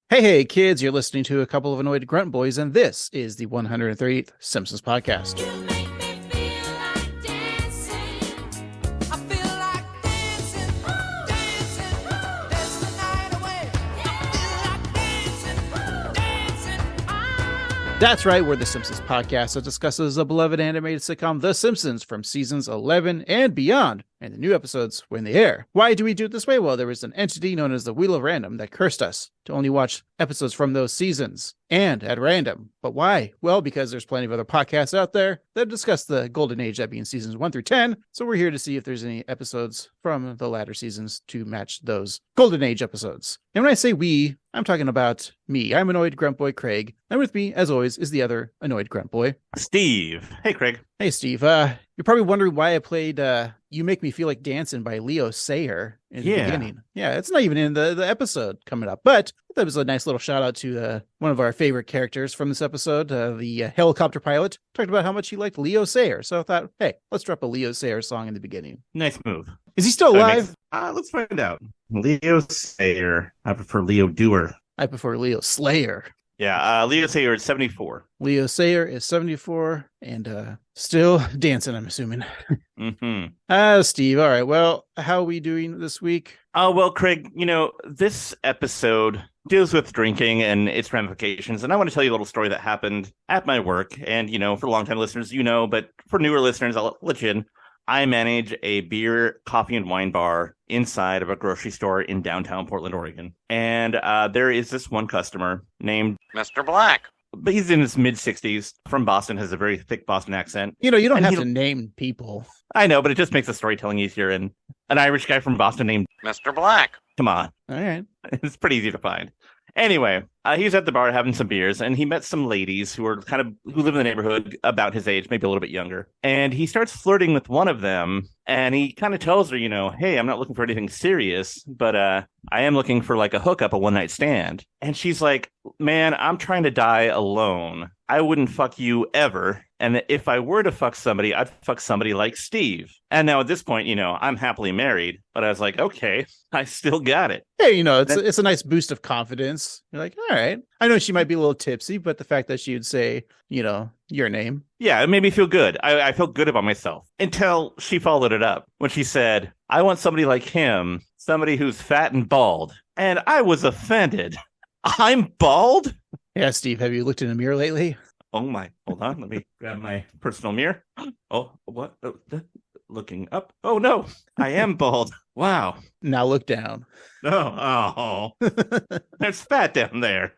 Hey, kids, you're listening to a couple of annoyed grunt boys, and this is the 138th Simpsons podcast. You make me feel like dancing. I feel like dancing, dancing, dance the night away. I feel like dancing, dancing. That's right, we're the Simpsons podcast that discusses the beloved animated sitcom The Simpsons from seasons 11 and beyond, and the new episodes when they air. Why do we do it this way? Well, there was an entity known as the Wheel of Random that cursed us to only watch episodes from those seasons and at random. But why? Well, because there's plenty of other podcasts out there that discuss the golden age, that being seasons 1 through 10. So we're here to see if there's any episodes from the latter seasons to match those golden age episodes. And when I say we, I'm talking about me. I'm annoyed grunt boy Craig, and with me, as always, is the other annoyed grunt boy, Steve. Hey, Craig. Hey, Steve. You're probably wondering why I played You Make Me Feel Like Dancing by Leo Sayer in the beginning. Yeah, it's not even in the episode coming up, but that was a nice little shout out to one of our favorite characters from this episode, the helicopter pilot. Talked about how much he liked Leo Sayer. So I thought, hey, let's drop a Leo Sayer song in the beginning. Nice move. Is he still alive? Let's find out. Leo Sayer. I prefer Leo Doer. I prefer Leo Slayer. Yeah, Leo Sayer is 74. Leo Sayer is 74 and still dancing, I'm assuming. Steve, all right. Well, how are we doing this week? Oh, well, Craig, this episode deals with drinking and its ramifications. And I want to tell you a little story that happened at my work. And, for longtime listeners, but for newer listeners, I'll let you in. I manage a beer, coffee, and wine bar inside of a grocery store in downtown Portland, Oregon. And there is this one customer named Mr. Black. But he's in his mid-60s, from Boston, has a very thick Boston accent. You don't have to name people. I know, but it just makes the storytelling easier. And an Irish guy from Boston named Mr. Black. Come on. All right. It's pretty easy to find. Anyway, he's at the bar having some beers, and he met some ladies who live in the neighborhood about his age, maybe a little bit younger. And he starts flirting with one of them, and he kind of tells her, hey, I'm not looking for anything serious, but I am looking for like a hookup, a one-night stand. And she's like, man, I'm trying to die alone. I wouldn't fuck you ever. And if I were to fuck somebody, I'd fuck somebody like Steve. And now at this point, I'm happily married, but I was like, okay, I still got it. Hey, it's a nice boost of confidence. You're like, all right. I know she might be a little tipsy, but the fact that she would say, your name. Yeah, it made me feel good. I felt good about myself until she followed it up when she said, I want somebody like him, somebody who's fat and bald. And I was offended. I'm bald? Yeah, Steve, have you looked in a mirror lately? Oh my, hold on. Let me grab my personal mirror. Oh, what? Oh, looking up. Oh no, I am bald. Wow. Now look down. Oh, there's fat down there.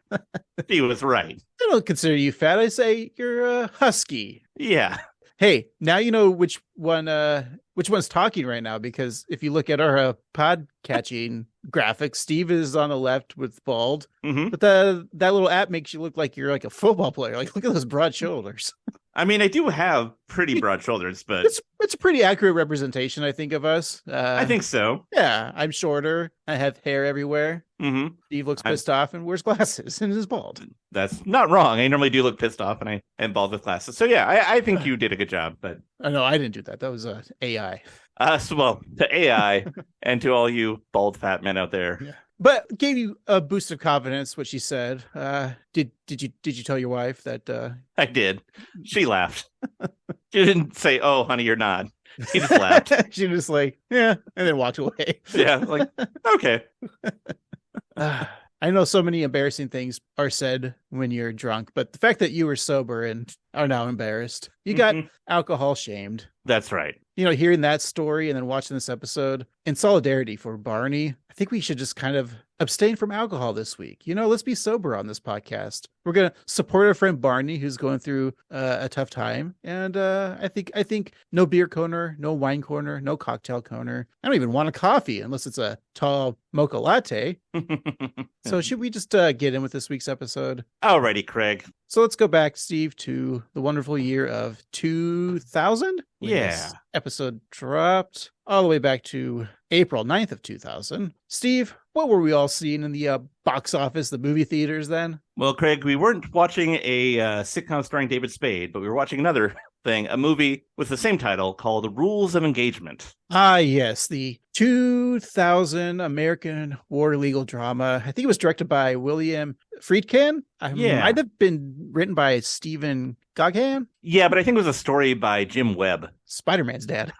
She was right. I don't consider you fat. I say you're husky. Yeah. Hey, now you know which one's talking right now, because if you look at our pod catching graphics, Steve is on the left with bald, but that little app makes you look like you're like a football player. Like, look at those broad shoulders. I mean, I do have pretty broad shoulders, but it's a pretty accurate representation, I think, of us. I think so. Yeah, I'm shorter. I have hair everywhere. Steve looks pissed off and wears glasses and is bald. That's not wrong. I normally do look pissed off and I am bald with glasses. So yeah, I think you did a good job. But no, I didn't do that. That was AI. Well, to AI and to all you bald fat men out there. Yeah. But gave you a boost of confidence, what she said. Did you tell your wife that? I did. She laughed. She didn't say, "Oh, honey, you're not." She just laughed. She was just like, "Yeah," and then walked away. Yeah, like, okay. I know so many embarrassing things are said when you're drunk, but the fact that you were sober and are now embarrassed, you got alcohol shamed. That's right. Hearing that story and then watching this episode in solidarity for Barney, I think we should just kind of abstain from alcohol this week. Let's be sober on this podcast. We're going to support our friend Barney, who's going through a tough time. And I think no beer corner, no wine corner, no cocktail corner. I don't even want a coffee unless it's a tall mocha latte. So should we just get in with this week's episode? Alrighty, Craig. So let's go back, Steve, to the wonderful year of 2000. Yeah. This episode dropped all the way back to April 9th of 2000. Steve, what were we all seeing in the box office, the movie theaters then? Well, Craig, we weren't watching a sitcom starring David Spade, but we were watching another thing, a movie with the same title called Rules of Engagement. Ah, yes, the 2000 American war legal drama. I think it was directed by William Friedkin. It Yeah. might have been written by Stephen Goghan, Yeah, but I think it was a story by Jim Webb. Spider-Man's dad.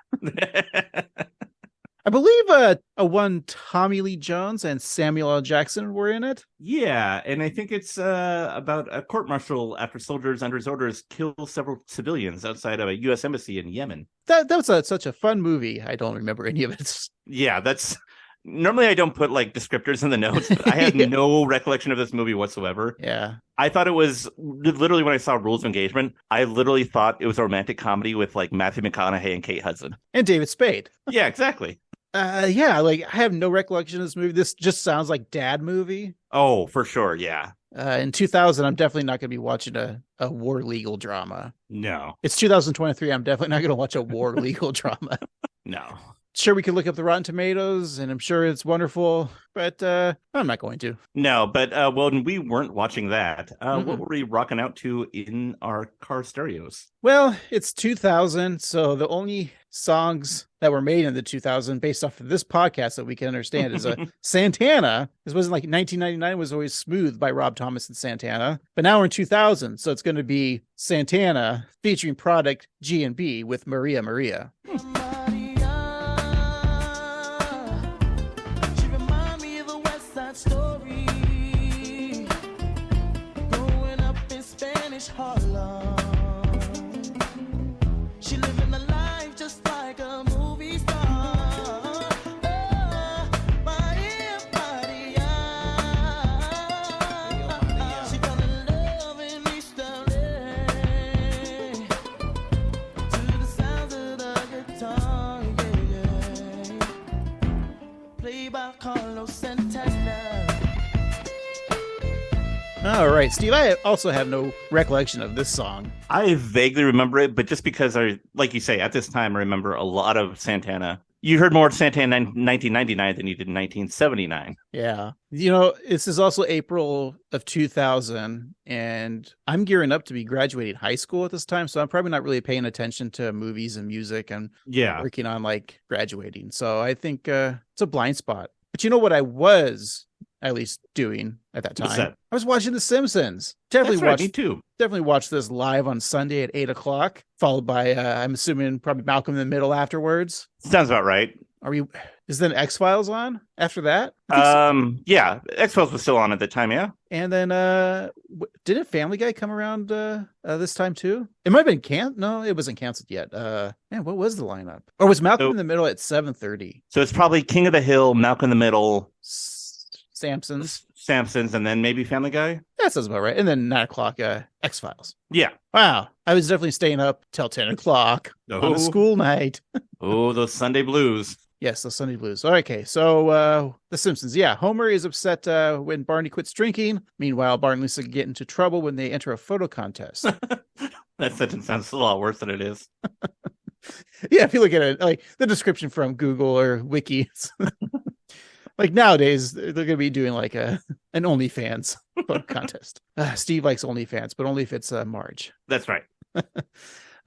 I believe a one Tommy Lee Jones and Samuel L. Jackson were in it. Yeah, and I think it's about a court-martial after soldiers under his orders kill several civilians outside of a U.S. embassy in Yemen. That was such a fun movie. I don't remember any of it. Yeah, that's... Normally I don't put like descriptors in the notes, but I had Yeah. no recollection of this movie whatsoever. Yeah. I thought it was literally when I saw Rules of Engagement, I literally thought it was a romantic comedy with like Matthew McConaughey and Kate Hudson. And David Spade. Yeah, exactly. Yeah, like I have no recollection of this movie. This just sounds like dad movie. Oh, for sure. Yeah. In 2000, I'm definitely not going to be watching a war legal drama. No. It's 2023. I'm definitely not going to watch a war legal drama. No. Sure, we could look up the Rotten Tomatoes, and I'm sure it's wonderful, but I'm not going to. No, but when we weren't watching that, what were we rocking out to in our car stereos? Well, it's 2000, so the only songs that were made in the 2000 based off of this podcast that we can understand is Santana. This wasn't like 1999 was always Smooth by Rob Thomas and Santana, but now we're in 2000, so it's going to be Santana featuring Product G&B with Maria Maria. She remind me of a West Side Story. Growing up in Spanish Harlem. She living a life just like a movie star. Oh, Maria, Maria. She fell in love in East LA. To the sounds of the guitar, yeah. Played by Carlos Santana. All right, Steve, I also have no recollection of this song. I vaguely remember it, but just because like you say, at this time, I remember a lot of Santana. You heard more of Santana in 1999 than you did in 1979. Yeah. This is also April of 2000, and I'm gearing up to be graduating high school at this time, so I'm probably not really paying attention to movies and music and Yeah. working on like graduating. So I think it's a blind spot. But you know what I was at least doing at that What's time? that? I was watching The Simpsons. That's right, me too. Definitely watched this live on Sunday at 8:00, followed by I'm assuming probably Malcolm in the Middle afterwards. Sounds about right. Is then X-Files on after that? I think so. Yeah, X-Files was still on at the time, yeah. And then didn't Family Guy come around this time too? It might have been No, it wasn't canceled yet. Man, what was the lineup? Or was Malcolm in the Middle at 7:30? So it's probably King of the Hill, Malcolm in the Middle, Samson's. Samsons, and then maybe Family Guy. That sounds about right. And then 9:00, X-Files. Yeah. Wow. I was definitely staying up till 10:00 on Oh. a school night. Oh, those Sunday blues. Yes, the Sunday Blues. Okay, so The Simpsons. Yeah, Homer is upset when Barney quits drinking. Meanwhile, Bart and Lisa get into trouble when they enter a photo contest. That sentence sounds a lot worse than it is. Yeah, if you look at it, like the description from Google or Wiki, like nowadays they're going to be doing like an OnlyFans photo contest. Steve likes OnlyFans, but only if it's Marge. That's right.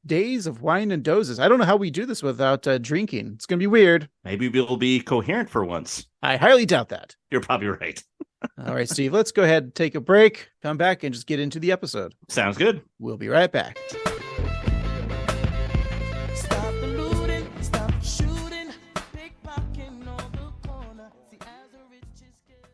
Days of wine and dozes. I don't know how we do this without drinking. It's going to be weird. Maybe we'll be coherent for once. I highly doubt that. You're probably right. All right, Steve, let's go ahead and take a break, come back, and just get into the episode. Sounds good. We'll be right back. Stop the looting, stop the shooting, pickpocketing on the corner. See, as the rich is getting.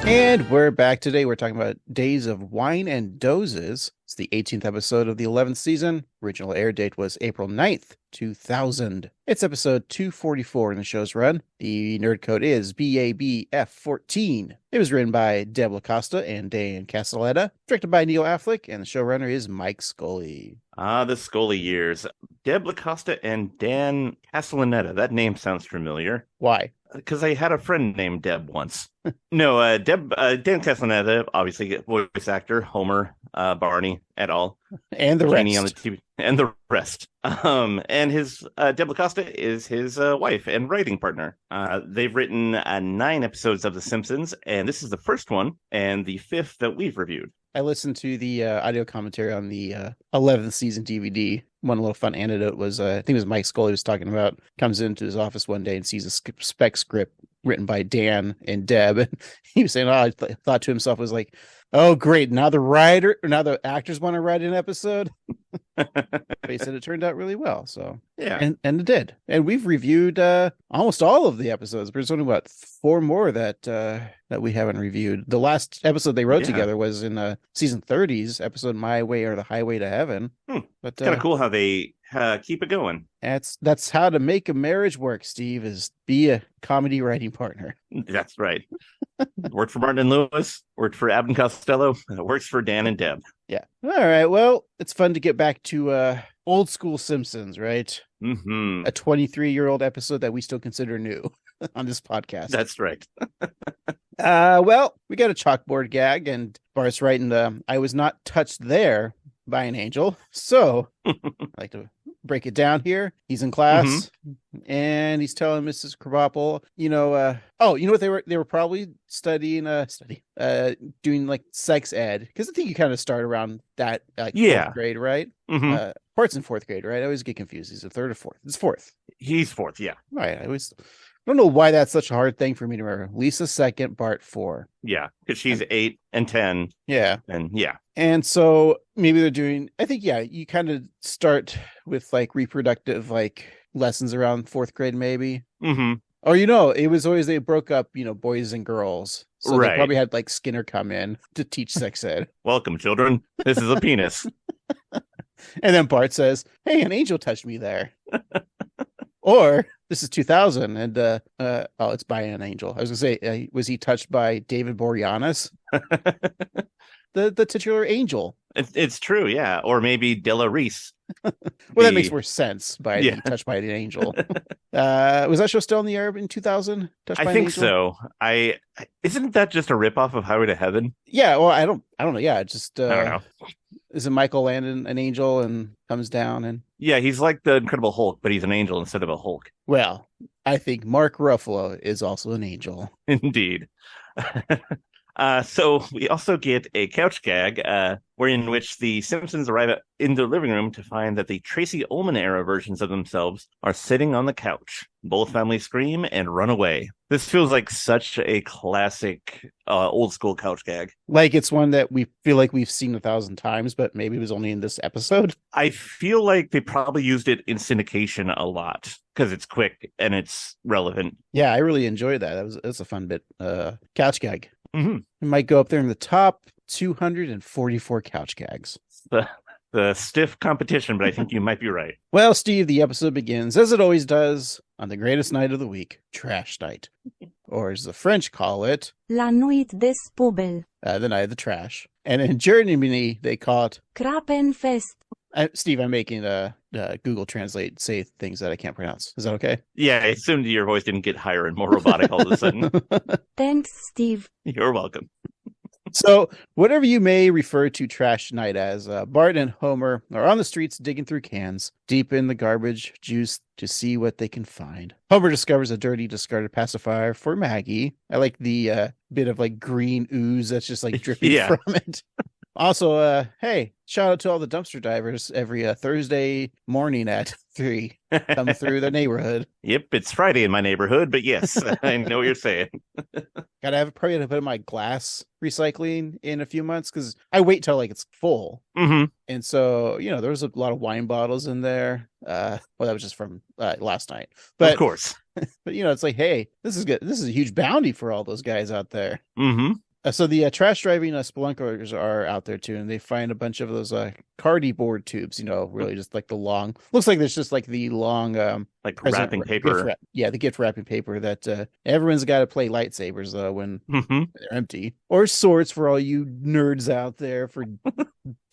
And we're back today. We're talking about Days of Wine and Dozes. It's the 18th episode of the 11th season. Original air date was April 9th, 2000. It's episode 244 in the show's run. The nerd code is BABF14. It was written by Deb Lacusta and Dan Castellaneta, directed by Neil Affleck, and the showrunner is Mike Scully. The Scully years. Deb Lacosta and Dan Castellaneta. That name sounds familiar. Why? Because I had a friend named Deb once. No, Dan Castellaneta, obviously voice actor, Homer, Barney at all. And the Kenny rest. on the TV and the rest. And his Deb Lacusta is his wife and writing partner. They've written 9 episodes of The Simpsons, and this is the first one and the 5th that we've reviewed. I listened to the audio commentary on the 11th season DVD. One little fun anecdote was, I think it was Mike Scully was talking about, comes into his office one day and sees a spec script written by Dan and Deb. And he was saying, thought to himself, was like, oh, great. Now the actors want to write an episode. But he said it turned out really well. So Yeah. and it did. And we've reviewed almost all of the episodes. There's only 4 more that we haven't reviewed. The last episode they wrote together was in season 30's episode My Way or the Highway to Heaven. But Kind of cool how they keep it going. That's how to make a marriage work, Steve, is be a comedy writing partner. That's right. Worked for Martin and Lewis, worked for Abbott and Costello, and it works for Dan and Deb. Yeah. All right. Well, it's fun to get back to old school Simpsons, right? Mm-hmm. A 23-year-old episode that we still consider new on this podcast. That's right. Well, we got a chalkboard gag, and Bart's writing I was not touched there by an angel. So I like to break it down here. He's in class and he's telling Mrs. Krabappel, you know what they were probably studying doing like sex ed, because I think you kind of start around that fourth grade, right? Bart's in 4th grade, right? I always get confused. He's a 3rd or 4th. It's 4th. He's 4th, yeah. Right. I don't know why that's such a hard thing for me to remember. Lisa 2nd, Bart 4. Yeah, because she's 8 and 10. Yeah. And yeah. And so maybe they're doing, I think, you kind of start with like reproductive lessons around 4th grade, maybe. Mm-hmm. Or, it was always they broke up, boys and girls. So Right. they probably had Skinner come in to teach sex ed. Welcome, children. This is a penis. And then Bart says, hey, an angel touched me there. Or this is 2000 and it's by an angel. I was gonna say, was he touched by David Boreanaz? the titular angel. It's true, yeah. Or maybe Della Reese. Well, that makes more sense by Yeah. touched by an angel. Was that show still in the air in 2000? Touched by I an think Angel? so. Isn't that just a ripoff of Highway to Heaven? Yeah, well, I don't know. Yeah, just I don't know. Isn't Michael Landon an angel and comes down and Yeah, he's like the Incredible Hulk, but he's an angel instead of a Hulk. well, I think Mark Ruffalo is also an angel. Indeed. So we also get a couch gag, in which the Simpsons arrive in the living room to find that the Tracy Ullman era versions of themselves are sitting on the couch. Both families scream and run away. This feels like such a classic old school couch gag. Like it's one that we feel like we've seen 1,000 times, but maybe it was only in this episode. I feel like they probably used it in syndication a lot because it's quick and it's relevant. Yeah, I really enjoyed that. That's a fun bit. Couch gag. Mm-hmm. It might go up there in the top 244 couch gags. The stiff competition, but I think you might be right. Well, Steve, the episode begins, as it always does, on the greatest night of the week, trash night. Or as the French call it, La nuit des poubelles. the night of the trash. And in Germany, they call it, Krappenfest. Steve, I'm making Google Translate say things that I can't pronounce. Is that okay? Yeah, I assumed your voice didn't get higher and more robotic all of a sudden. Thanks, Steve. You're welcome. So, whatever you may refer to trash night as, Bart and Homer are on the streets digging through cans, deep in the garbage juice to see what they can find. Homer discovers a dirty, discarded pacifier for Maggie. I like the bit of green ooze that's just dripping Yeah. from it. Also, hey, shout out to all the dumpster divers every Thursday morning at 3 coming through the neighborhood. Yep, it's Friday in my neighborhood, but yes, I know what you're saying. Gotta have probably to put my glass recycling in a few months because I wait till it's full. Mm-hmm. And so, there was a lot of wine bottles in there. Well, that was just from last night. But, Of course. but it's like, hey, this is good. This is a huge bounty for all those guys out there. Mm-hmm. So the trash driving spelunkers are out there too, and they find a bunch of those cardboard tubes. Really just the long. Looks like there's just the long Wrapping paper. The gift wrapping paper that everyone's got to play lightsabers when Mm-hmm. they're empty, or swords for all you nerds out there, for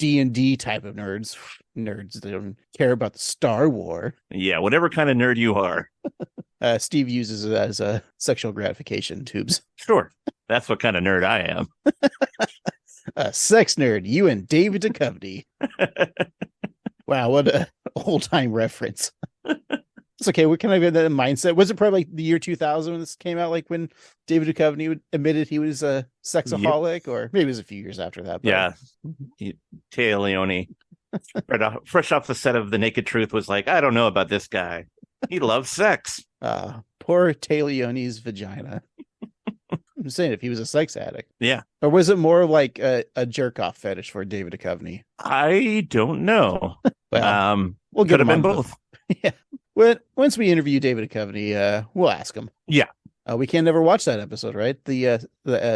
D&D type of nerds that don't care about the Star War. Yeah, whatever kind of nerd you are. Steve uses it as sexual gratification tubes. Sure. That's what kind of nerd I am. Sex nerd, you and David Duchovny. Wow, what a old-time reference. It's okay. What kind of that mindset? Was it probably like the year 2000 when this came out? Like when David Duchovny admitted he was a sexaholic, or maybe it was a few years after that. But... Yeah, Téa Leoni, fresh off the set of The Naked Truth, was like, I don't know about this guy. He loves sex. Poor Téa Leoni's vagina. I'm saying if he was a sex addict. Yeah. Or was it more like a jerk off fetish for David Duchovny? I don't know. Well, we'll could get have been both. Yeah. Once we interview David Duchovny, we'll ask him. Yeah. We can never watch that episode, right? The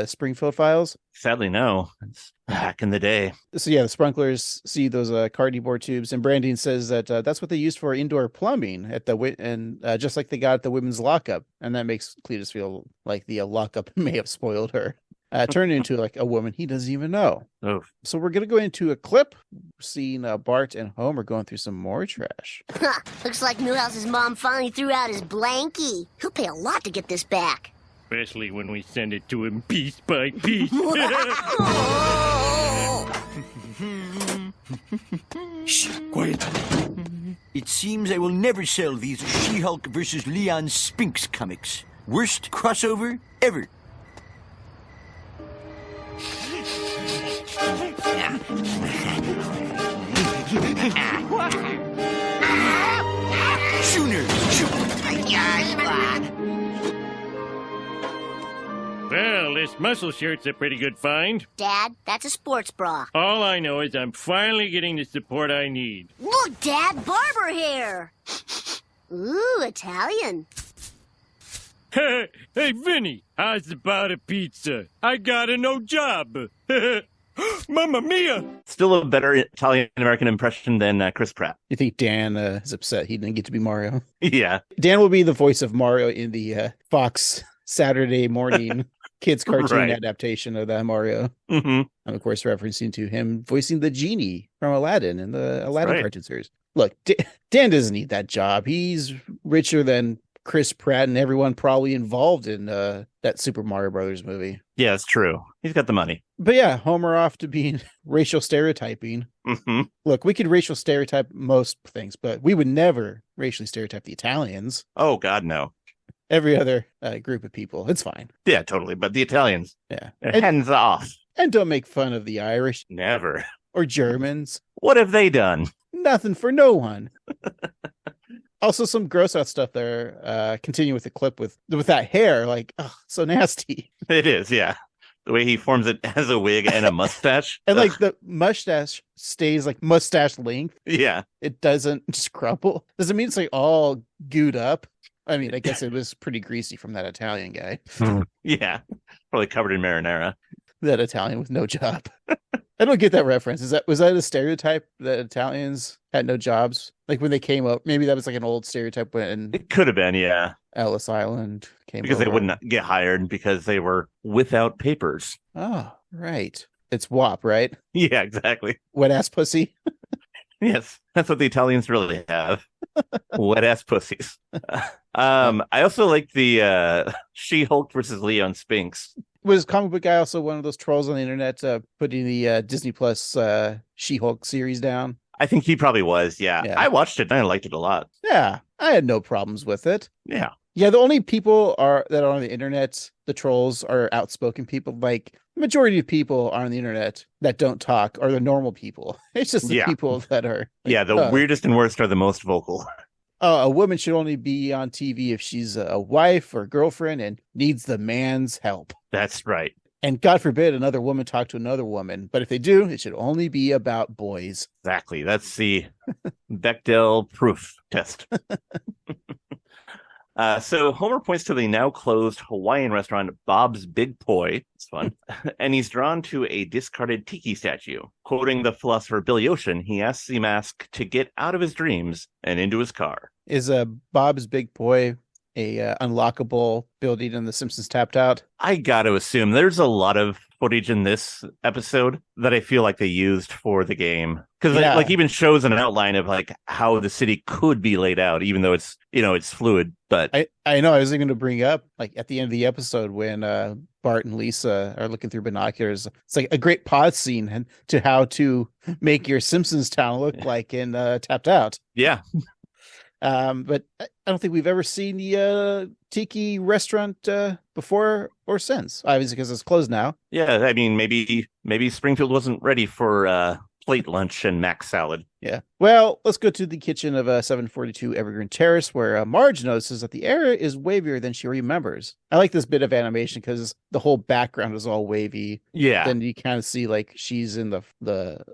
Springfield Files. Sadly, no. It's back in the day. So yeah, the sprinklers see those cardboard tubes, and Brandon says that that's what they use for indoor plumbing at the just like they got at the women's lockup, and that makes Cletus feel like the lockup may have spoiled her. Turned into like a woman he doesn't even know. Oh. So we're gonna go into a clip seeing Bart and Homer going through some more trash. Looks like Newhouse's mom finally threw out his blankie. He'll pay a lot to get this back. Especially when we send it to him piece by piece. Shh, quiet. It seems I will never sell these She-Hulk versus Leon Spinks comics. Worst crossover ever. Well, this muscle shirt's a pretty good find. Dad, that's a sports bra. All I know is I'm finally getting the support I need. Look, Dad, barber hair. Ooh, Italian. Hey, Vinny, how's about a pizza? I got a no job. Mamma mia! Still a better Italian-American impression than Chris Pratt. You think Dan is upset he didn't get to be Mario? Yeah. Dan will be the voice of Mario in the Fox Saturday morning kids cartoon adaptation of that Mario. Mm-hmm. And of course, referencing to him voicing the genie from Aladdin in the Aladdin cartoon series. Look, Dan doesn't need that job. He's richer than Chris Pratt and everyone probably involved in that Super Mario Brothers movie. Yeah, it's true. He's got the money. But yeah, Homer off to being racial stereotyping. Mm-hmm. Look, we could racial stereotype most things, but we would never racially stereotype the Italians. Oh, God, no. Every other group of people. It's fine. Yeah, totally. But the Italians, yeah, hands off. And don't make fun of the Irish. Never. Or Germans. What have they done? Nothing for no one. Also, some gross out stuff there. Continue with the clip with that hair, like, oh, so nasty. It is, yeah. The way he forms it as a wig and a mustache. And like the mustache stays like mustache length. Yeah. It doesn't just crumple. Does it mean it's like all gooed up? I mean, I guess it was pretty greasy from that Italian guy. Yeah. Probably covered in marinara. That Italian with no job. I don't get that reference. Was that a stereotype that Italians had no jobs? Like when they came up, maybe that was like an old stereotype when It could have been, yeah. Ellis Island came Because over. they wouldn't get hired because they were without papers. Oh, right. It's WAP, right? Yeah, exactly. Wet ass pussy. Yes, that's what the Italians really have. Wet ass pussies. I also like the She-Hulk versus Leon Spinks. Was Comic Book Guy also one of those trolls on the internet putting the Disney Plus She-Hulk series down? I think he probably was, yeah. I watched it and I liked it a lot. Yeah, I had no problems with it. Yeah. Yeah, the only people that are on the internet, the trolls, are outspoken people. Like, the majority of people on the internet that don't talk are the normal people. It's just the people that are... Like, the weirdest and worst are the most vocal. A woman should only be on TV if she's a wife or girlfriend and needs the man's help. That's right. And God forbid another woman talk to another woman. But if they do, it should only be about boys. Exactly. That's the Bechdel proof test. So Homer points to the now closed Hawaiian restaurant Bob's Big Poi. It's fun. And he's drawn to a discarded tiki statue. Quoting the philosopher Billy Ocean, he asks the mask to get out of his dreams and into his car. Is Bob's Big Poi a unlockable building in The Simpsons Tapped Out? I got to assume there's a lot of footage in this episode that I feel like they used for the game. Because Yeah. like even shows an outline of like how the city could be laid out, even though it's it's fluid. But I know I was going to bring up like at the end of the episode when Bart and Lisa are looking through binoculars. It's like a great pause scene and to how to make your Simpsons town look like in Tapped Out. yeah, But I don't think we've ever seen the tiki restaurant before or since. Obviously, because it's closed now. yeah. I mean, maybe Springfield wasn't ready for plate lunch and mac salad. Yeah. Well, let's go to the kitchen of 742 Evergreen Terrace, where Marge notices that the area is wavier than she remembers. I like this bit of animation because the whole background is all wavy. Yeah, Then you kind of see like she's in the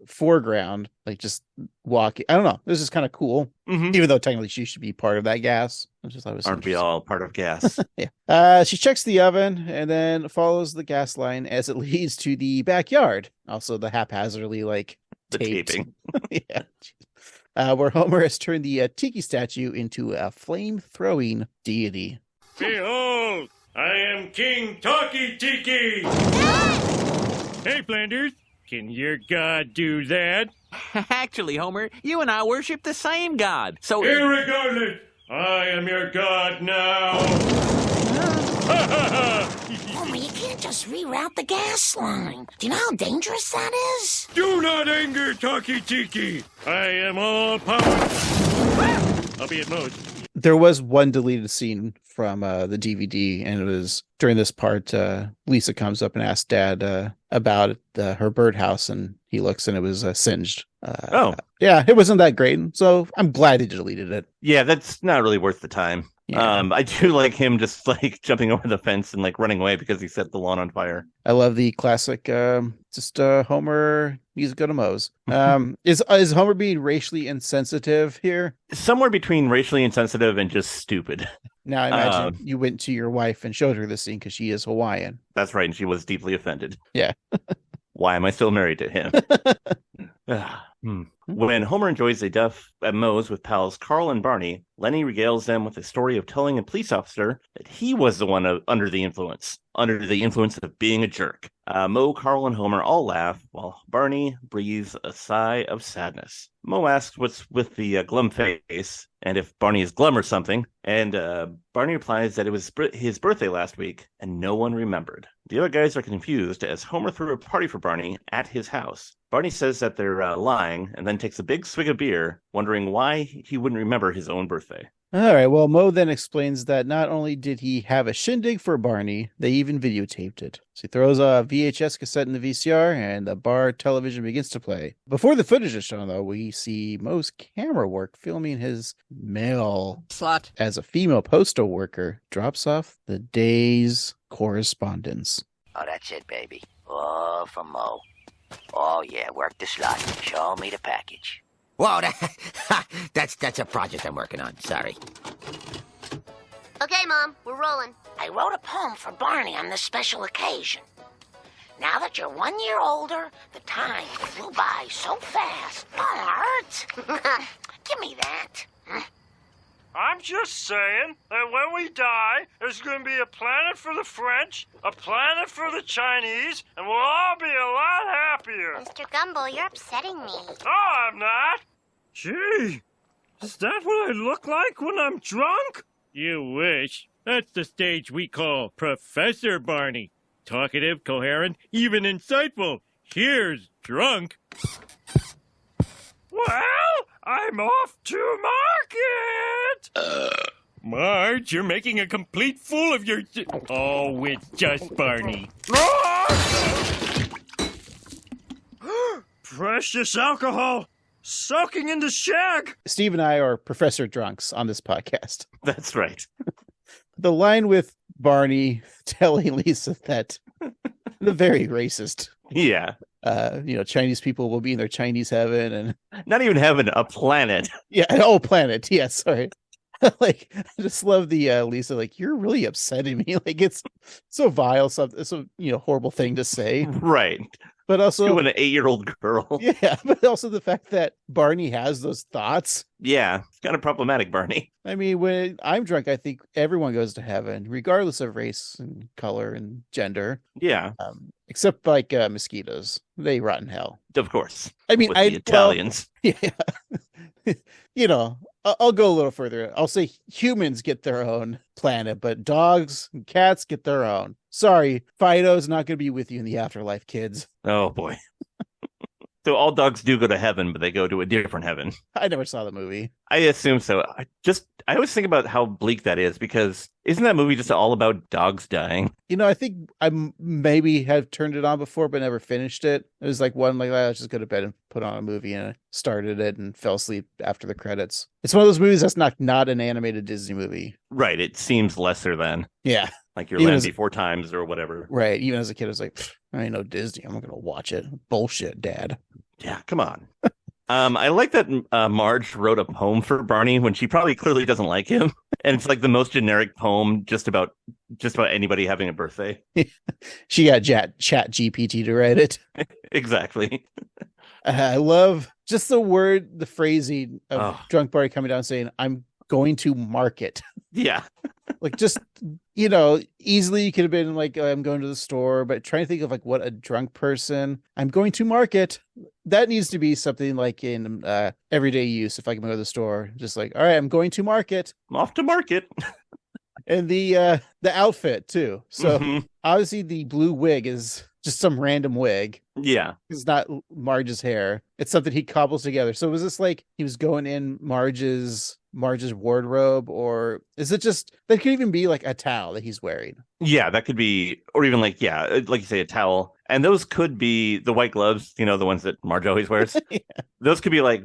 foreground, like just walking. I don't know. This is kind of cool, Mhm. even though technically she should be part of that gas. I just thought it was Aren't we interesting. all part of gas? Yeah. She checks the oven and then follows the gas line as it leads to the backyard. Also, the haphazardly like The taped. taping. Yeah. Where Homer has turned the tiki statue into a flame-throwing deity. Behold, I am King Talkie Tiki. Hey, Flanders, can your god do that? Actually, Homer, you and I worship the same God. So Irregardless, I am your god now. Homer, you can't just reroute the gas line. Do you know how dangerous that is? Do not anger Talkie Tiki. I am all power. Albeit most. There was one deleted scene from the DVD, and it was during this part, Lisa comes up and asks Dad about her birdhouse, and he looks and it was singed. Yeah, it wasn't that great, so I'm glad they deleted it. Yeah, that's not really worth the time. Yeah. I do like him just like jumping over the fence and like running away because he set the lawn on fire. I love the classic, Homer, he's good to mows. Is Homer being racially insensitive here? Somewhere between racially insensitive and just stupid. Now, I imagine you went to your wife and showed her this scene because she is Hawaiian. That's right, and she was deeply offended. Yeah. Why am I still married to him? When Homer enjoys a duff at Moe's with pals Carl and Barney, Lenny regales them with the story of telling a police officer that he was the one under the influence of being a jerk. Moe, Carl, and Homer all laugh, while Barney breathes a sigh of sadness. Moe asks what's with the glum face, and if Barney is glum or something, and Barney replies that it was his birthday last week, and no one remembered. The other guys are confused as Homer threw a party for Barney at his house. Barney says that they're lying, and then takes a big swig of beer, wondering why he wouldn't remember his own birthday. All right. Well, Moe then explains that not only did he have a shindig for Barney, they even videotaped it. So he throws a VHS cassette in the VCR, and the bar television begins to play. Before the footage is shown, though, we see Moe's camera work filming his mail slut. as a female postal worker drops off the day's correspondence. Oh, that's it, baby. Oh, from Mo. Oh, yeah, work the slot. Show me the package. Whoa, that's a project I'm working on. Sorry. Okay, Mom, we're rolling. I wrote a poem for Barney on this special occasion. Now that you're 1 year older, the time flew by so fast. Bart! Give me that. I'm just saying that when we die, there's going to be a planet for the French, a planet for the Chinese, and we'll all be a lot happier. Mr. Gumble, you're upsetting me. Oh, I'm not. Gee, is that what I look like when I'm drunk? You wish. That's the stage we call Professor Barney. Talkative, coherent, even insightful. Here's drunk. Well, I'm off to market. Marge, you're making a complete fool of your... Oh, it's just Barney. Precious alcohol soaking into shag. Steve and I are professor drunks on this podcast. That's right. The line with Barney telling Lisa that the very racist, Yeah. Chinese people will be in their Chinese heaven and Not even having a planet. yeah, an old planet. Yeah, sorry. Like, I just love the Lisa, like, you're really upsetting me. Like, it's so vile, it's a horrible thing to say. Right. But also, To an 8-year-old girl. yeah, but also the fact that Barney has those thoughts. Yeah, it's kind of problematic, Barney. I mean, when I'm drunk, I think everyone goes to heaven, regardless of race and color and gender. Yeah, Except like mosquitoes, they rot in hell. of course. I mean, With the Italians. Yeah, I'll go a little further. I'll say humans get their own planet, but dogs and cats get their own. Sorry, Fido's not going to be with you in the afterlife, kids. Oh boy. So all dogs do go to heaven, but they go to a different heaven. I never saw the movie. I assume so. I always think about how bleak that is, because isn't that movie just all about dogs dying? I think I maybe have turned it on before, but never finished it. It was like one, like, I was just go to bed and put on a movie, and I started it and fell asleep after the credits. It's one of those movies that's not an animated Disney movie. Right. It seems lesser than. Yeah. Like your Even Land Before Times or whatever. Right. Even as a kid, I was like, I ain't no Disney. I'm not going to watch it. Bullshit, Dad. Yeah, come on. I like that Marge wrote a poem for Barney when she probably clearly doesn't like him. And it's like the most generic poem just about anybody having a birthday. She got Chat GPT to write it. Exactly. I love just the phrasing of drunk Barney coming down saying, I'm going to market. Yeah. Like, just, easily you could have been like, I'm going to the store, but trying to think of like what a drunk person, I'm going to market. That needs to be something like in everyday use. If I can go to the store, just like, all right, I'm going to market. I'm off to market. And the outfit too. So Mm-hmm. obviously the blue wig is just some random wig. Yeah. It's not Marge's hair. It's something he cobbles together. So was this like he was going in Marge's wardrobe, or is it just that could even be like a towel that he's wearing? Yeah, that could be, or even like, yeah, like you say, a towel. And those could be the white gloves, the ones that Marge always wears. Yeah. Those could be like,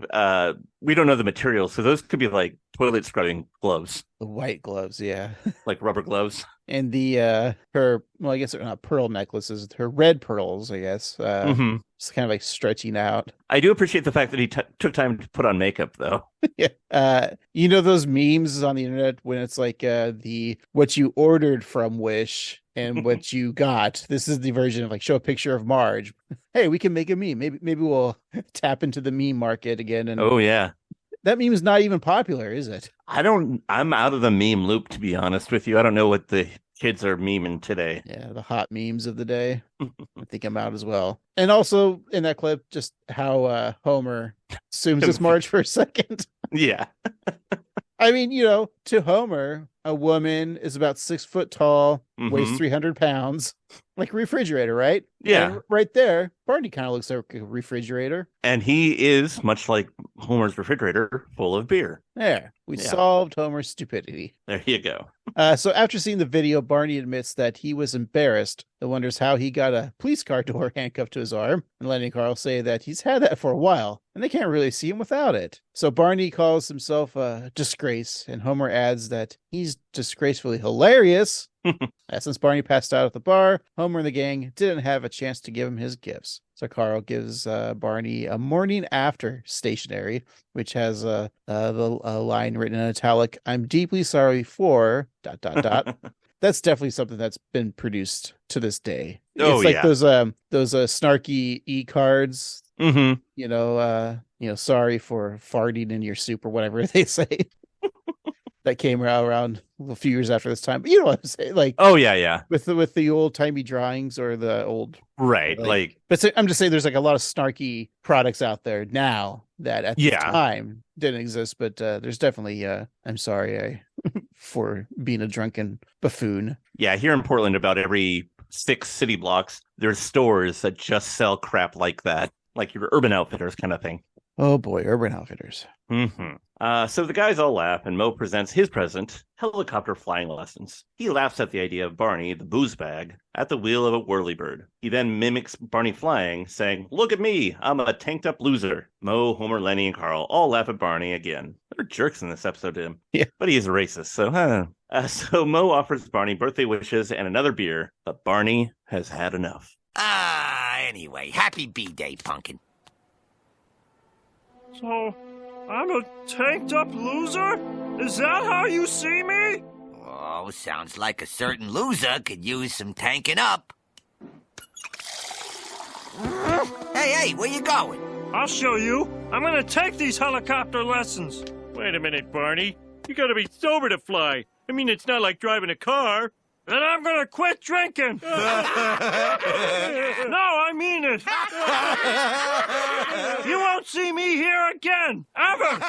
we don't know the material, so those could be like toilet scrubbing gloves. The white gloves, yeah. Like rubber gloves. And the her, well, I guess they're not pearl necklaces, her red pearls, I guess. Just kind of like stretching out. I do appreciate the fact that he took time to put on makeup, though. Yeah. Those memes on the internet when it's like the what you ordered from Wish and what you got. This is the version of like show a picture of Marge. Hey, we can make a meme. Maybe we'll tap into the meme market again. And oh yeah, that meme is not even popular, is it? I'm out of the meme loop, to be honest with you. I don't know what the kids are memeing today. Yeah, the hot memes of the day. I think I'm out as well. And also in that clip, just how Homer assumes it's Marge for a second. Yeah. I mean, to Homer, a woman is about 6 foot tall, weighs 300 pounds, like a refrigerator, right? Yeah. And right there, Barney kind of looks like a refrigerator. And he is, much like Homer's refrigerator, full of beer. There, we solved Homer's stupidity. There you go. So after seeing the video, Barney admits that he was embarrassed and wonders how he got a police car door handcuffed to his arm, and letting Carl say that he's had that for a while and they can't really see him without it. So Barney calls himself a disgrace, and Homer adds that he's disgracefully hilarious. Since Barney passed out at the bar, Homer and the gang didn't have a chance to give him his gifts. So Carl gives Barney a morning after stationery, which has the line written in italic, "I'm deeply sorry for ... That's definitely something that's been produced to this day. Oh, it's like yeah. those snarky e-cards. Sorry for farting in your soup or whatever they say. That came around a few years after this time. But you know what I'm saying? Like, oh yeah. With the old timey drawings or the old, right? But I'm just saying, there's like a lot of snarky products out there now that at the time didn't exist. But there's definitely, I'm sorry for being a drunken buffoon. Yeah, here in Portland, about every 6 city blocks, there's stores that just sell crap like that, like your Urban Outfitters kind of thing. Oh boy, Urban Outfitters. So the guys all laugh, and Mo presents his present, helicopter flying lessons. He laughs at the idea of Barney, the booze bag, at the wheel of a whirlybird. He then mimics Barney flying, saying, "Look at me, I'm a tanked up loser." Mo, Homer, Lenny, and Carl all laugh at Barney again. They're jerks in this episode to him. Yeah. But he is a racist, so so Mo offers Barney birthday wishes and another beer, but Barney has had enough. Anyway, happy B-Day, Pumpkin. So, I'm a tanked up loser? Is that how you see me? Oh, sounds like a certain loser could use some tanking up. Hey, where you going? I'll show you. I'm gonna take these helicopter lessons. Wait a minute, Barney. You gotta be sober to fly. I mean, it's not like driving a car. Then I'm gonna quit drinking. No, I mean it. You won't see me here again, ever.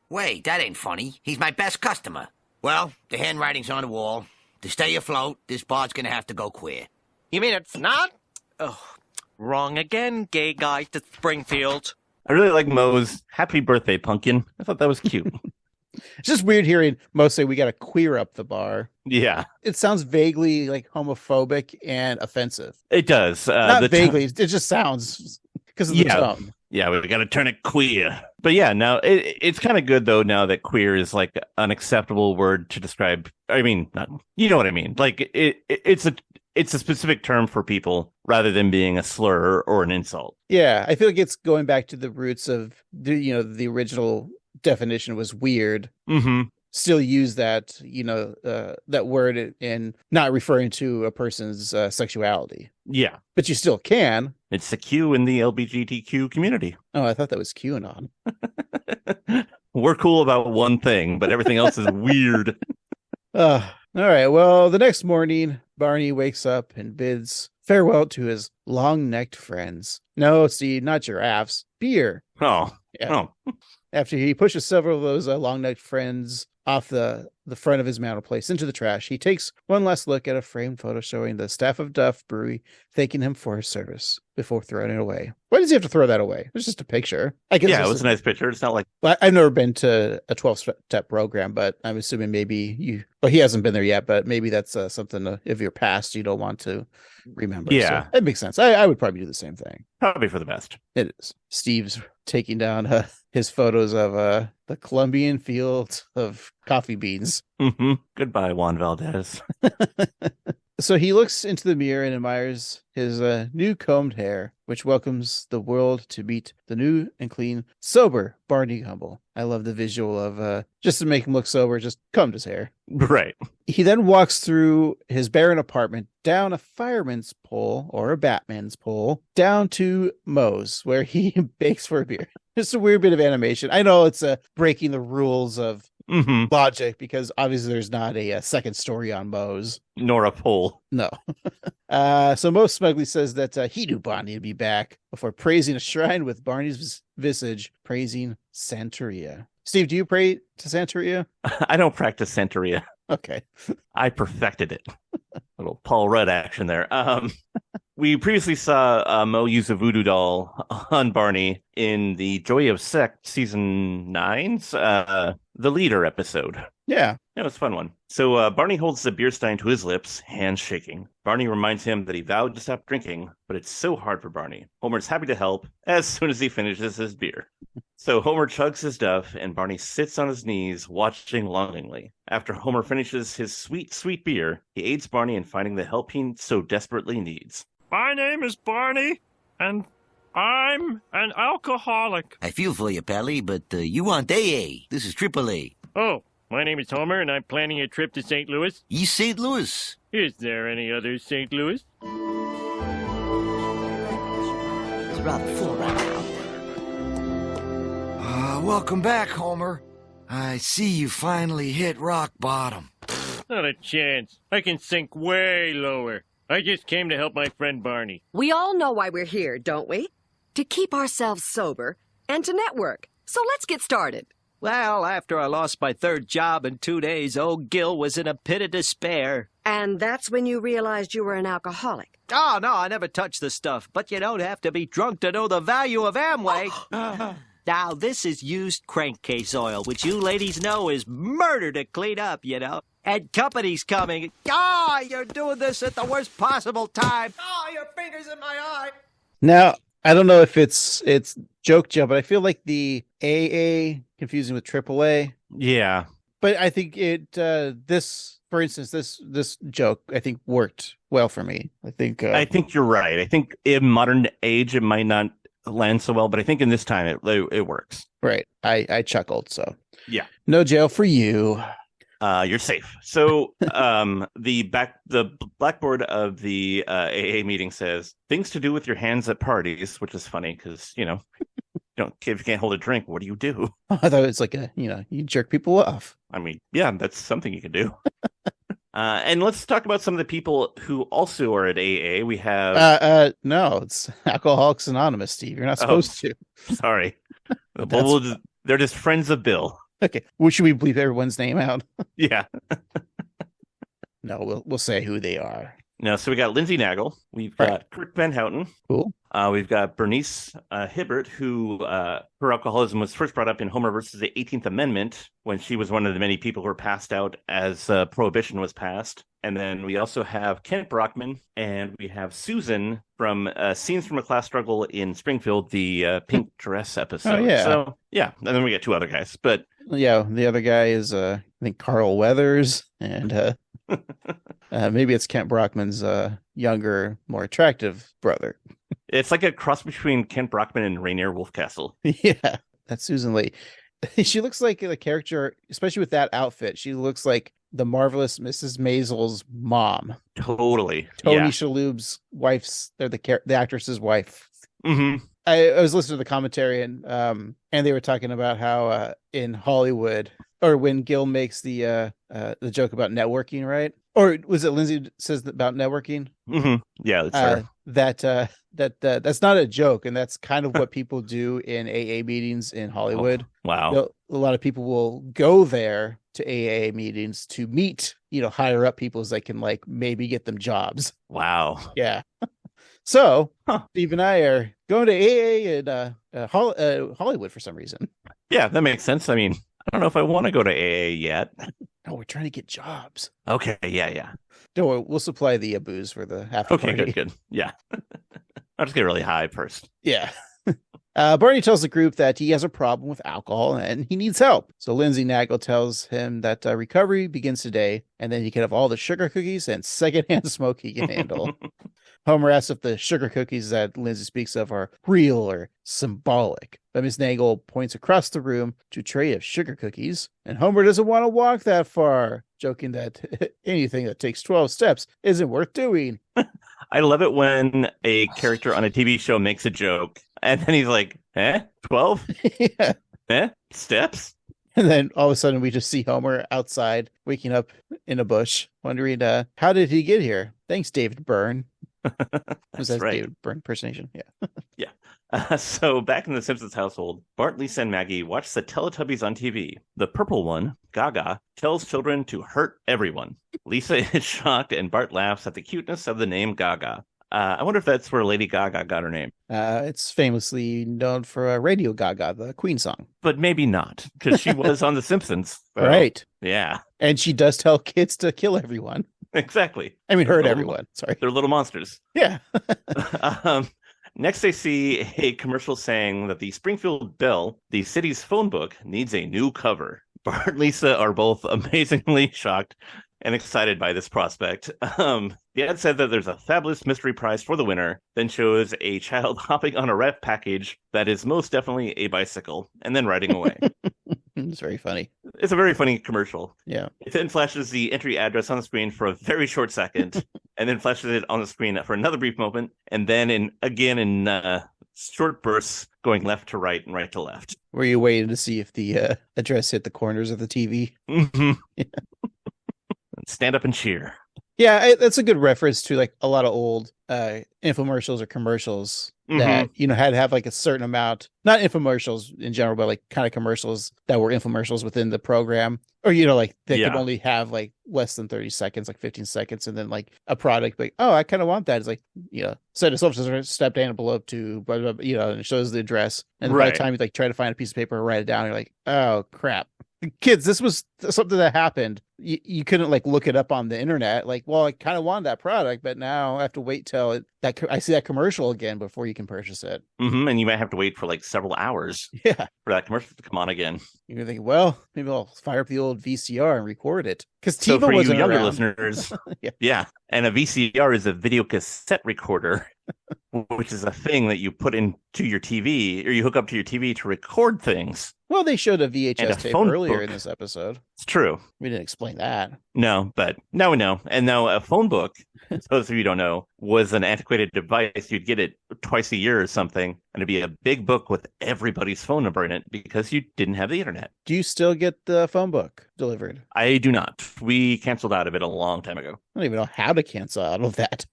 Wait, that ain't funny. He's my best customer. Well, the handwriting's on the wall. To stay afloat, this bar's gonna have to go queer. You mean it's not? Oh, wrong again, gay guy to Springfield. I really like Moe's "Happy Birthday, Pumpkin." I thought that was cute. It's just weird hearing Mo say we got to queer up the bar. Yeah, It sounds vaguely like homophobic and offensive. it does. Not the vaguely, it just sounds because of the tone. Yeah, we got to turn it queer. But yeah, now it's kind of good though. Now that queer is like an acceptable word to describe. I mean, not you know what I mean. Like it's a specific term for people rather than being a slur or an insult. Yeah, I feel like it's going back to the roots of the original definition was weird. Mm-hmm. Still use that that word and not referring to a person's sexuality. Yeah, But you still can. it's the Q in the LGBTQ community. Oh, I thought that was QAnon. We're cool about one thing, but everything else is weird. All right. Well, the next morning, Barney wakes up and bids farewell to his long-necked friends. No, Steve, not giraffes. Beer. Oh, Yeah. oh, After he pushes several of those long-necked friends off the front of his mantel place into the trash, he takes one last look at a framed photo showing the staff of Duff Brewery thanking him for his service before throwing it away. Why does he have to throw that away? It's just a picture. I guess yeah, it was a nice picture. It's not like I've never been to a 12-step program, but I'm assuming maybe he hasn't been there yet, but maybe that's something of your past you don't want to remember. Yeah. So it makes sense. I would probably do the same thing. probably for the best. It is. Steve's taking down his photos of the Colombian fields of coffee beans. Mm-hmm. Goodbye, Juan Valdez. So he looks into the mirror and admires his new combed hair, which welcomes the world to meet the new and clean, sober Barney Gumble. I love the visual of just to make him look sober, just combed his hair. Right. He then walks through his barren apartment, down a fireman's pole or a Batman's pole, down to Moe's, where he begs for a beer. Just a weird bit of animation. I know it's breaking the rules of Mm-hmm. logic because obviously there's not a second story on Moe's. Nor a pole. No. So Moe smugly says that he knew Barney would be back before praising a shrine with Barney's visage, praising Santeria. Steve, do you pray to Santeria? I don't practice Santeria. Okay. I perfected it. Little Paul Rudd action there. We previously saw Mo use a voodoo doll on Barney in the Joy of Sect season 9's The Leader episode. Yeah. It was a fun one. So Barney holds the beer stein to his lips, hands shaking. Barney reminds him that he vowed to stop drinking, but it's so hard for Barney. Homer's happy to help as soon as he finishes his beer. So Homer chugs his Duff, and Barney sits on his knees, watching longingly. After Homer finishes his sweet, sweet beer, he aids Barney in finding the help he so desperately needs. My name is Barney, and I'm an alcoholic. I feel for you, Pally, but you want AA. This is AAA. Oh, my name is Homer, and I'm planning a trip to St. Louis. East St. Louis. Is there any other St. Louis? It's rather full right now. Welcome back, Homer. I see you finally hit rock bottom. Not a chance. I can sink way lower. I just came to help my friend Barney. We all know why we're here, don't we? To keep ourselves sober and to network. So let's get started. Well, after I lost my third job in 2 days, old Gil was in a pit of despair. And that's when you realized you were an alcoholic. Oh, no, I never touched the stuff, but you don't have to be drunk to know the value of Amway. Now, this is used crankcase oil, which you ladies know is murder to clean up, you know. And company's coming. Ah, you're doing this at the worst possible time. Oh, your fingers in my eye. Now, I don't know if it's joke, but I feel like the AA confusing with AAA. Yeah. But I think this, for instance, this joke, I think worked well for me. I think you're right. I think in modern age, it might not land so well, but I think in this time it works. Right. I chuckled. So Yeah. no jail for you. You're safe. So the blackboard of the AA meeting says things to do with your hands at parties, which is funny because if you can't hold a drink, what do you do? I thought it was like you jerk people off. I mean, yeah, that's something you can do. And let's talk about some of the people who also are at AA. We have no, it's Alcoholics Anonymous, Steve. You're not supposed to. Sorry. They're just friends of Bill. Okay. Well, should we bleep everyone's name out? Yeah. No, we'll say who they are. No, so we got Lindsay Nagel. We've got Kurt Van Houten. Cool. We've got Bernice Hibbert, who her alcoholism was first brought up in Homer versus the 18th Amendment when she was one of the many people who were passed out as Prohibition was passed. And then we also have Kent Brockman, and we have Susan from Scenes from a Class Struggle in Springfield, the pink dress episode. Oh, yeah. So, yeah. And then we got two other guys. But yeah, the other guy is, I think, Carl Weathers, and maybe it's Kent Brockman's younger, more attractive brother. It's like a cross between Kent Brockman and Rainier Wolfcastle. Yeah, that's Susan Lee. She looks like a character, especially with that outfit. She looks like the marvelous Mrs. Maisel's mom. Totally. Tony Shalhoub's wife's, they're the actress's wife. Mm-hmm. I was listening to the commentary, and they were talking about how in Hollywood, or when Gil makes the joke about networking, right? Or was it Lindsay says about networking? Mm-hmm. Yeah, that's her. That's not a joke, and that's kind of what people do in AA meetings in Hollywood. Oh, wow. A lot of people will go there to AA meetings to meet, higher up people so they can maybe get them jobs. Wow. Yeah. So Steve and I are going to AA in Hollywood for some reason. Yeah, that makes sense. I mean, I don't know if I want to go to AA yet. No, we're trying to get jobs. Okay, yeah. Don't worry, we'll supply the booze for the after party. Okay, good. Yeah. I'll just get really high first. Yeah. Barney tells the group that he has a problem with alcohol and he needs help. So Lindsay Nagel tells him that recovery begins today, and then he can have all the sugar cookies and secondhand smoke he can handle. Homer asks if the sugar cookies that Lindsay speaks of are real or symbolic. But Miss Nagel points across the room to a tray of sugar cookies, and Homer doesn't want to walk that far, joking that anything that takes 12 steps isn't worth doing. I love it when a character on a TV show makes a joke, and then he's like, 12? Yeah. Steps? And then all of a sudden we just see Homer outside, waking up in a bush, wondering, how did he get here? Thanks, David Byrne. Was that right. David Byrne impersonation? Yeah. Yeah. So back in the Simpsons household, Bart, Lisa, and Maggie watch the Teletubbies on TV. The purple one, Gaga, tells children to hurt everyone. Lisa is shocked, and Bart laughs at the cuteness of the name Gaga. I wonder if that's where Lady Gaga got her name. It's famously known for Radio Gaga, the Queen song. But maybe not, because she was on The Simpsons. So, right. Yeah. And she does tell kids to kill everyone. Exactly. I mean, hurt everyone. Sorry. They're little monsters. Yeah. Next, they see a commercial saying that the Springfield Bell, the city's phone book, needs a new cover. Bart and Lisa are both amazingly shocked and excited by this prospect. The ad said that there's a fabulous mystery prize for the winner, then shows a child hopping on a wrap package that is most definitely a bicycle, and then riding away. It's very funny. It's a very funny commercial. Yeah. It then flashes the entry address on the screen for a very short second, and then flashes it on the screen for another brief moment, and then in short bursts going left to right and right to left. Were you waiting to see if the address hit the corners of the TV? Mm-hmm. Yeah. Stand up and cheer. Yeah, that's a good reference to a lot of old infomercials or commercials that had to have a certain amount, not infomercials in general, but kind of commercials that were infomercials within the program, or they could only have less than 30 seconds, 15 seconds, and then a product I kind of want that. It's set a self-stepped envelope to blah, blah, blah, and it shows the address, and by the time you try to find a piece of paper or write it down, you're like, oh crap. Kids, this was something that happened. You couldn't look it up on the internet. I kind of wanted that product, but now I have to wait till I see that commercial again before you can purchase it. Mm-hmm, and you might have to wait for several hours. Yeah, for that commercial to come on again. You're thinking, well, maybe I'll fire up the old VCR and record it because TiVo for wasn't you younger around. listeners, yeah, and a VCR is a video cassette recorder, which is a thing that you put into to your TV, or you hook up to your TV to record things. Well, they showed a And VHS a tape phone earlier book. in this episode. It's true. We didn't explain that. No, but now we know. And now a phone book, for those of you who don't know, was an antiquated device. You'd get it twice a year or something, and it'd be a big book with everybody's phone number in it because you didn't have the internet. Do you still get the phone book delivered? I do not. We canceled out of it a long time ago. I don't even know how to cancel out of that.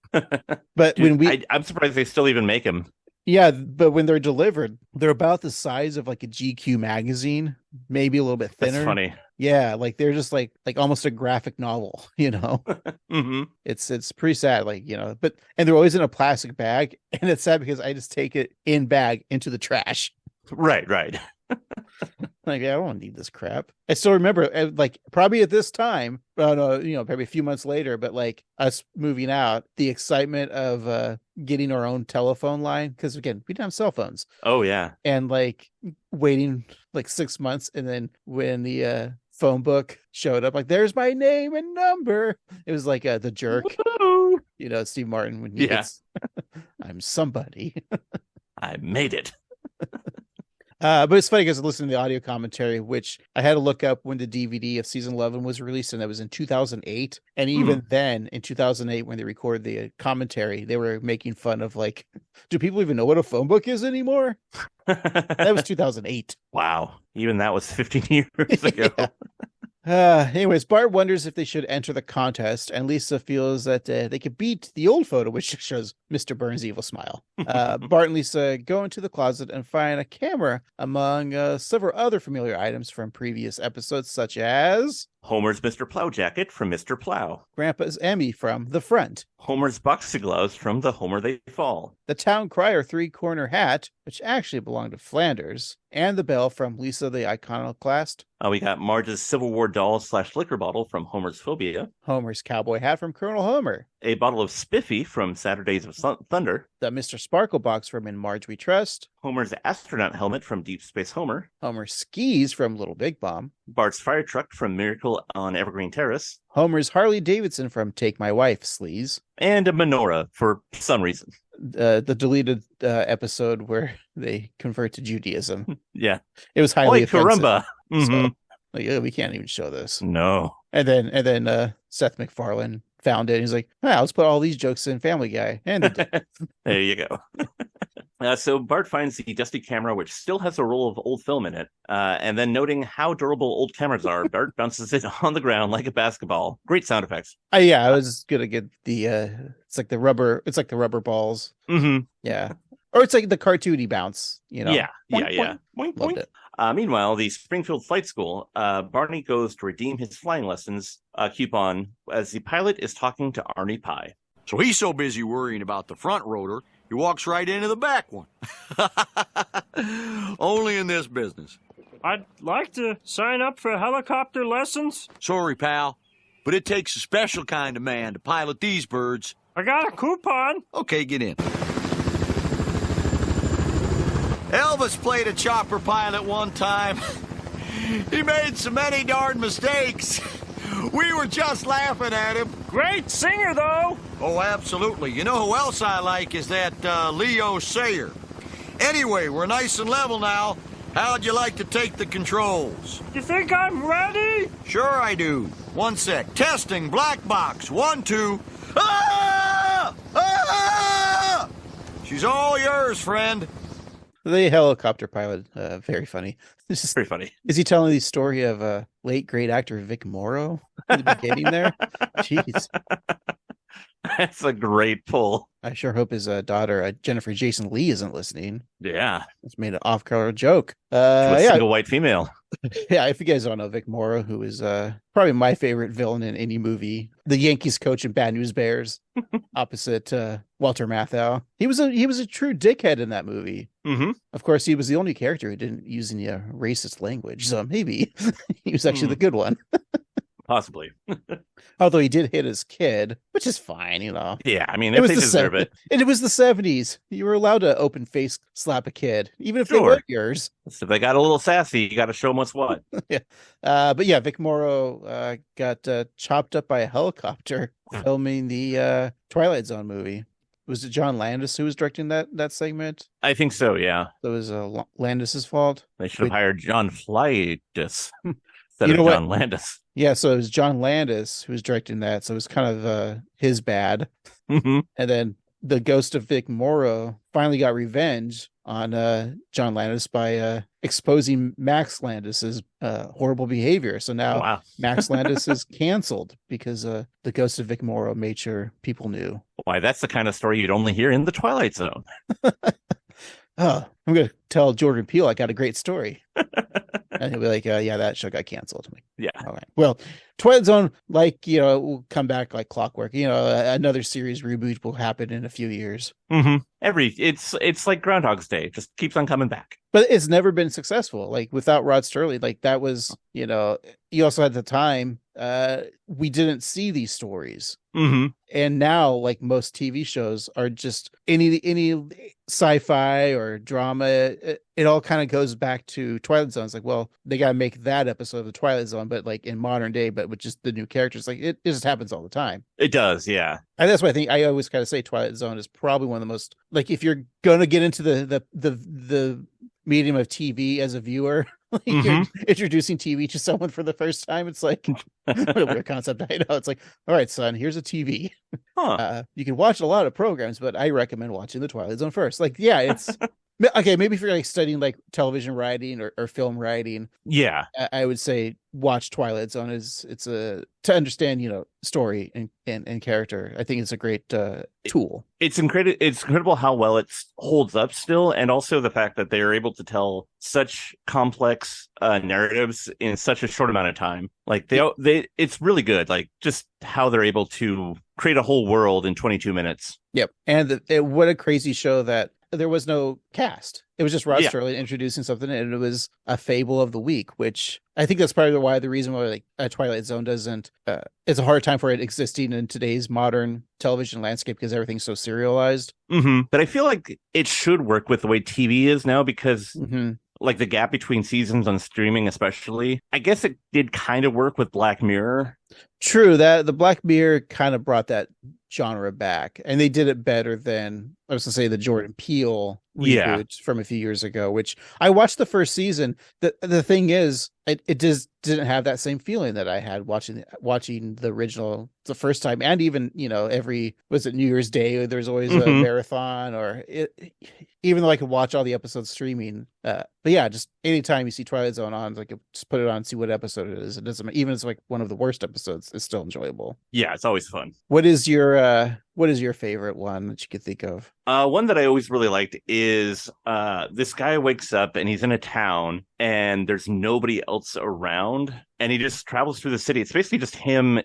But Dude, when we, I'm surprised they still even make them. yeah, but when they're delivered, they're about the size of like a GQ magazine, maybe a little bit thinner. That's funny. Yeah, like they're just like almost a graphic novel, you know. Mm-hmm. It's pretty sad, like, you know, but and they're always in a plastic bag, and it's sad because I just take it in bag into the trash. Right. Like, I don't need this crap. I still remember, like, probably at this time, no, you know, probably a few months later, but like us moving out, the excitement of getting our own telephone line, because again, we didn't have cell phones, Oh, yeah. and like waiting like 6 months, and then when the phone book showed up, like, there's my name and number. It was like The Jerk, Woo! you know, Steve Martin when he Yeah. gets, I'm somebody. I made it. But it's funny because I listened to the audio commentary, which I had to look up when the DVD of season 11 was released, and that was in 2008. And even then, in 2008, when they recorded the commentary, they were making fun of, like, do people even know what a phone book is anymore? That was 2008. Wow. Even that was 15 years ago. Yeah. Anyways, Bart wonders if they should enter the contest, and Lisa feels that they could beat the old photo, which shows Mr. Burns' evil smile. Bart and Lisa go into the closet and find a camera among several other familiar items from previous episodes, such as Homer's Mr. Plow jacket from Mr. Plow. Grandpa's Emmy from The Front, Homer's boxing gloves from The Homer They Fall. the Town Crier three-corner hat, which actually belonged to Flanders, and the bell from Lisa the Iconoclast, We got Marge's Civil War doll / liquor bottle from Homer's Phobia. Homer's cowboy hat from Colonel Homer, A bottle of Spiffy from Saturdays of Thunder. the Mr. Sparkle box from In Marge We Trust, Homer's astronaut helmet from Deep Space Homer. Homer's skis from Little Big Bomb, Bart's fire truck from Miracle on Evergreen Terrace. Homer's Harley Davidson from Take My Wife, Sleaze, And a menorah for some reason. the deleted episode where they convert to Judaism. Yeah. It was highly Oi, offensive. caramba. Mhm. So, like, yeah, we can't even show this. No. And then Seth MacFarlane found it. And he's like, let's put all these jokes in Family Guy. And they did. There you go. So Bart finds the dusty camera, which still has a roll of old film in it. And then noting how durable old cameras are, Bart bounces it on the ground like a basketball. Great sound effects. I was gonna get the it's like the rubber balls. Mm-hmm. Yeah. Or it's like the cartoony bounce, you know. Yeah. Boink, Boink, Loved boink. it. Meanwhile, the Springfield Flight School, Barney goes to redeem his flying lessons coupon as the pilot is talking to Arnie Pie. So he's so busy worrying about the front rotor, he walks right into the back one. Only in this business. I'd like to sign up for helicopter lessons. Sorry, pal, but it takes a special kind of man to pilot these birds. I got a coupon. Okay, get in. Elvis played a chopper pilot one time. He made so many darn mistakes. We were just laughing at him. Great singer, though. Oh, absolutely. You know who else I like is that Leo Sayer. Anyway, we're nice and level now. How'd you like to take the controls? You think I'm ready? Sure I do. One sec. Testing, black box. 1, 2. Ah! Ah! She's all yours, friend. The helicopter pilot, very funny. This is Pretty funny. Is he telling the story of late great actor Vic Morrow in the beginning there? Jeez. That's a great pull. I sure hope his daughter, Jennifer Jason Leigh, isn't listening. Yeah. It's made an off-color joke. A single white female. Yeah, if you guys don't know Vic Morrow, who is probably my favorite villain in any movie, the Yankees coach in Bad News Bears, opposite Walter Matthau. He was a true dickhead in that movie. Mm-hmm. Of course, he was the only character who didn't use any racist language, so maybe he was actually the good one. Possibly. Although he did hit his kid, which is fine, you know. Yeah, I mean, if they deserve it. And it was the 70s. You were allowed to open face slap a kid, even if they Sure. weren't yours. So if they got a little sassy, you got to show them what's what. Yeah. But yeah, Vic Morrow got chopped up by a helicopter filming the Twilight Zone movie. was it John Landis who was directing that segment? I think so. Yeah, That was Landis's fault. they should have hired John Flightus instead You of know what? John Landis. Yeah, so it was John Landis who was directing that, so it was kind of his bad. Hmm. And then the ghost of Vic Morrow finally got revenge on John Landis by exposing Max Landis's horrible behavior. So now Wow. Max Landis is canceled because the ghost of Vic Morrow made sure people knew. Why, that's the kind of story you'd only hear in the Twilight Zone. Oh, I'm going to tell Jordan Peele I got a great story. And he'll be like, yeah, that show got canceled. I'm like, Yeah. all right. Well, Twilight Zone, like, will come back like clockwork. Another series reboot will happen in a few years. Mm-hmm. It's like Groundhog's Day, just keeps on coming back. But it's never been successful. Like without Rod Serling, like that was, you also had the time, we didn't see these stories. Mm-hmm. And now, like most TV shows are just any sci-fi or drama, it all kind of goes back to Twilight Zone. It's like, well, they got to make that episode of the Twilight Zone, but like in modern day, but with just the new characters. Like it just happens all the time. It does, yeah. And that's why I think I always kind of say Twilight Zone is probably one of the most, like, if you're gonna get into the medium of TV as a viewer, like you're introducing TV to someone for the first time, it's like what a weird concept. I know. It's like, all right, son, here's a TV. You can watch a lot of programs, but I recommend watching the Twilight Zone first. Like, yeah, it's okay. Maybe if you're like studying like television writing or film writing, yeah, I would say watch Twilight Zone. It's to understand story and character. I think it's a great tool. It's incredible how well it holds up still, and also the fact that they are able to tell such complex narratives in such a short amount of time. Like it's really good. Like just how they're able to create a whole world in 22 minutes. Yep, and what a crazy show that there was no cast. It was just Rod Serling introducing something, and it was a fable of the week, which I think that's probably the reason why like Twilight Zone doesn't. It's a hard time for it existing in today's modern television landscape because everything's so serialized. Mm-hmm. But I feel like it should work with the way TV is now because. Like the gap between seasons on streaming, especially, I guess it did kind of work with Black Mirror. True, that the Black Mirror kind of brought that genre back, and they did it better than I was gonna say the Jordan Peele reboot from a few years ago, which I watched the first season. The thing is, it just didn't have that same feeling that I had watching the original the first time, and even every New Year's Day there's always a marathon, or even though I could watch all the episodes streaming, but yeah, just anytime you see Twilight Zone on, like just put it on and see what episode it is. It doesn't, even if it's like one of the worst episodes, it's still enjoyable. Yeah, it's always fun. What is your favorite one that you could think of? One that I always really liked is this guy wakes up and he's in a town and there's nobody else around, and he just travels through the city. It's basically just him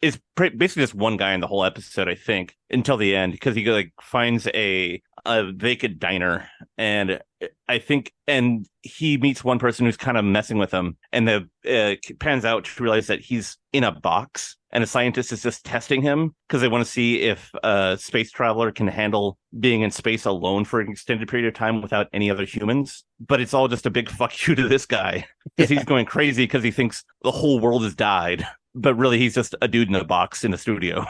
it's basically just one guy in the whole episode, I think, until the end, because he like finds a vacant diner, and I think, and he meets one person who's kind of messing with him, and pans out to realize that he's in a box, and a scientist is just testing him because they want to see if a space traveler can handle being in space alone for an extended period of time without any other humans. But it's all just a big fuck you to this guy because he's going crazy because he thinks the whole world has died. But really, he's just a dude in a box in a studio.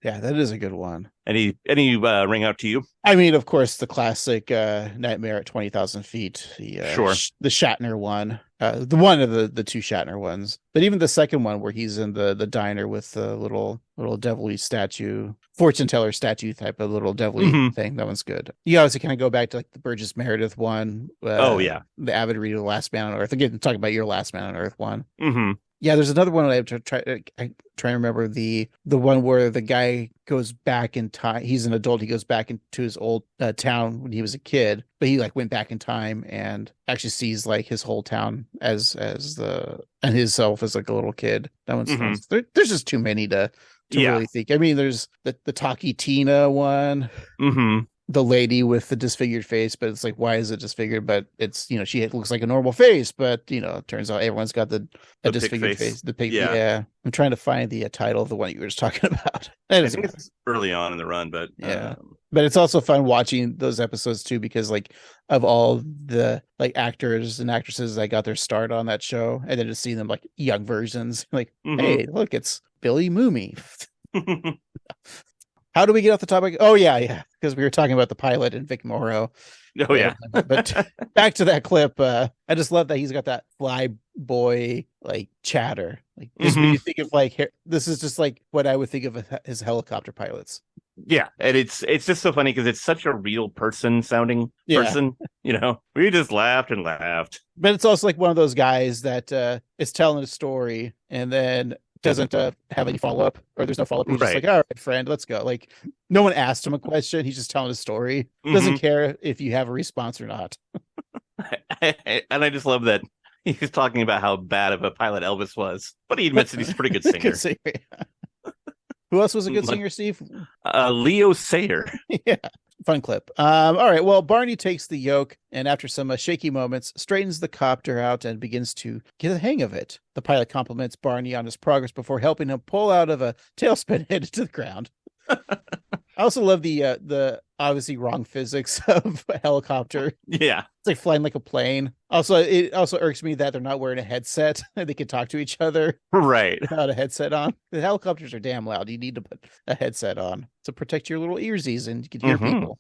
Yeah, that is a good one. Any ring out to you? I mean, of course, the classic Nightmare at 20,000 Feet. The Shatner one. The one of the two Shatner ones. But even the second one where he's in the diner with the little devilly statue, fortune teller statue type of little devilly thing. That one's good. You obviously kind of go back to like the Burgess Meredith one. The avid reader, The Last Man on Earth. Again, talking about your Last Man on Earth one. Mm-hmm. Yeah, there's another one I have to try to remember, the one where the guy goes back in time. He's an adult. He goes back into his old town when he was a kid, but he like went back in time and actually sees like his whole town as and himself as like a little kid. That one's there's just too many to really think. I mean, there's the Taki Tina one. Mm-hmm. The lady with the disfigured face, but it's like, why is it disfigured? But it's, she looks like a normal face, but it turns out everyone's got the disfigured face. The pig. Yeah. I'm trying to find the title of the one you were just talking about. I think it's early on in the run, but but it's also fun watching those episodes too, because like of all the like actors and actresses that got their start on that show, and then just seeing them like young versions, like, hey, look, it's Billy Mooney. How do we get off the topic? Oh, yeah. Because we were talking about the pilot and Vic Morrow. Oh, yeah. But back to that clip. I just love that he's got that fly boy like chatter. Like just when you think of like this is just like what I would think of as helicopter pilots. Yeah, and it's just so funny because it's such a real person sounding person. You know, we just laughed and laughed. But it's also like one of those guys that is telling a story and then doesn't have any follow up, or there's no follow up. He's just like, all right, friend, let's go. Like, no one asked him a question. He's just telling a story. Doesn't care if you have a response or not. And I just love that he's talking about how bad of a pilot Elvis was, but he admits that he's a pretty good singer. Good singer, Who else was a good singer, Steve? Leo Sayer. Yeah. Fun clip. All right. Well, Barney takes the yoke and after some shaky moments, straightens the copter out and begins to get the hang of it. The pilot compliments Barney on his progress before helping him pull out of a tailspin headed to the ground. I also love the obviously wrong physics of a helicopter. Yeah. It's like flying like a plane. Also, it also irks me that they're not wearing a headset. They can talk to each other. Right. Without a headset on. The helicopters are damn loud. You need to put a headset on to protect your little earsies and you can hear people.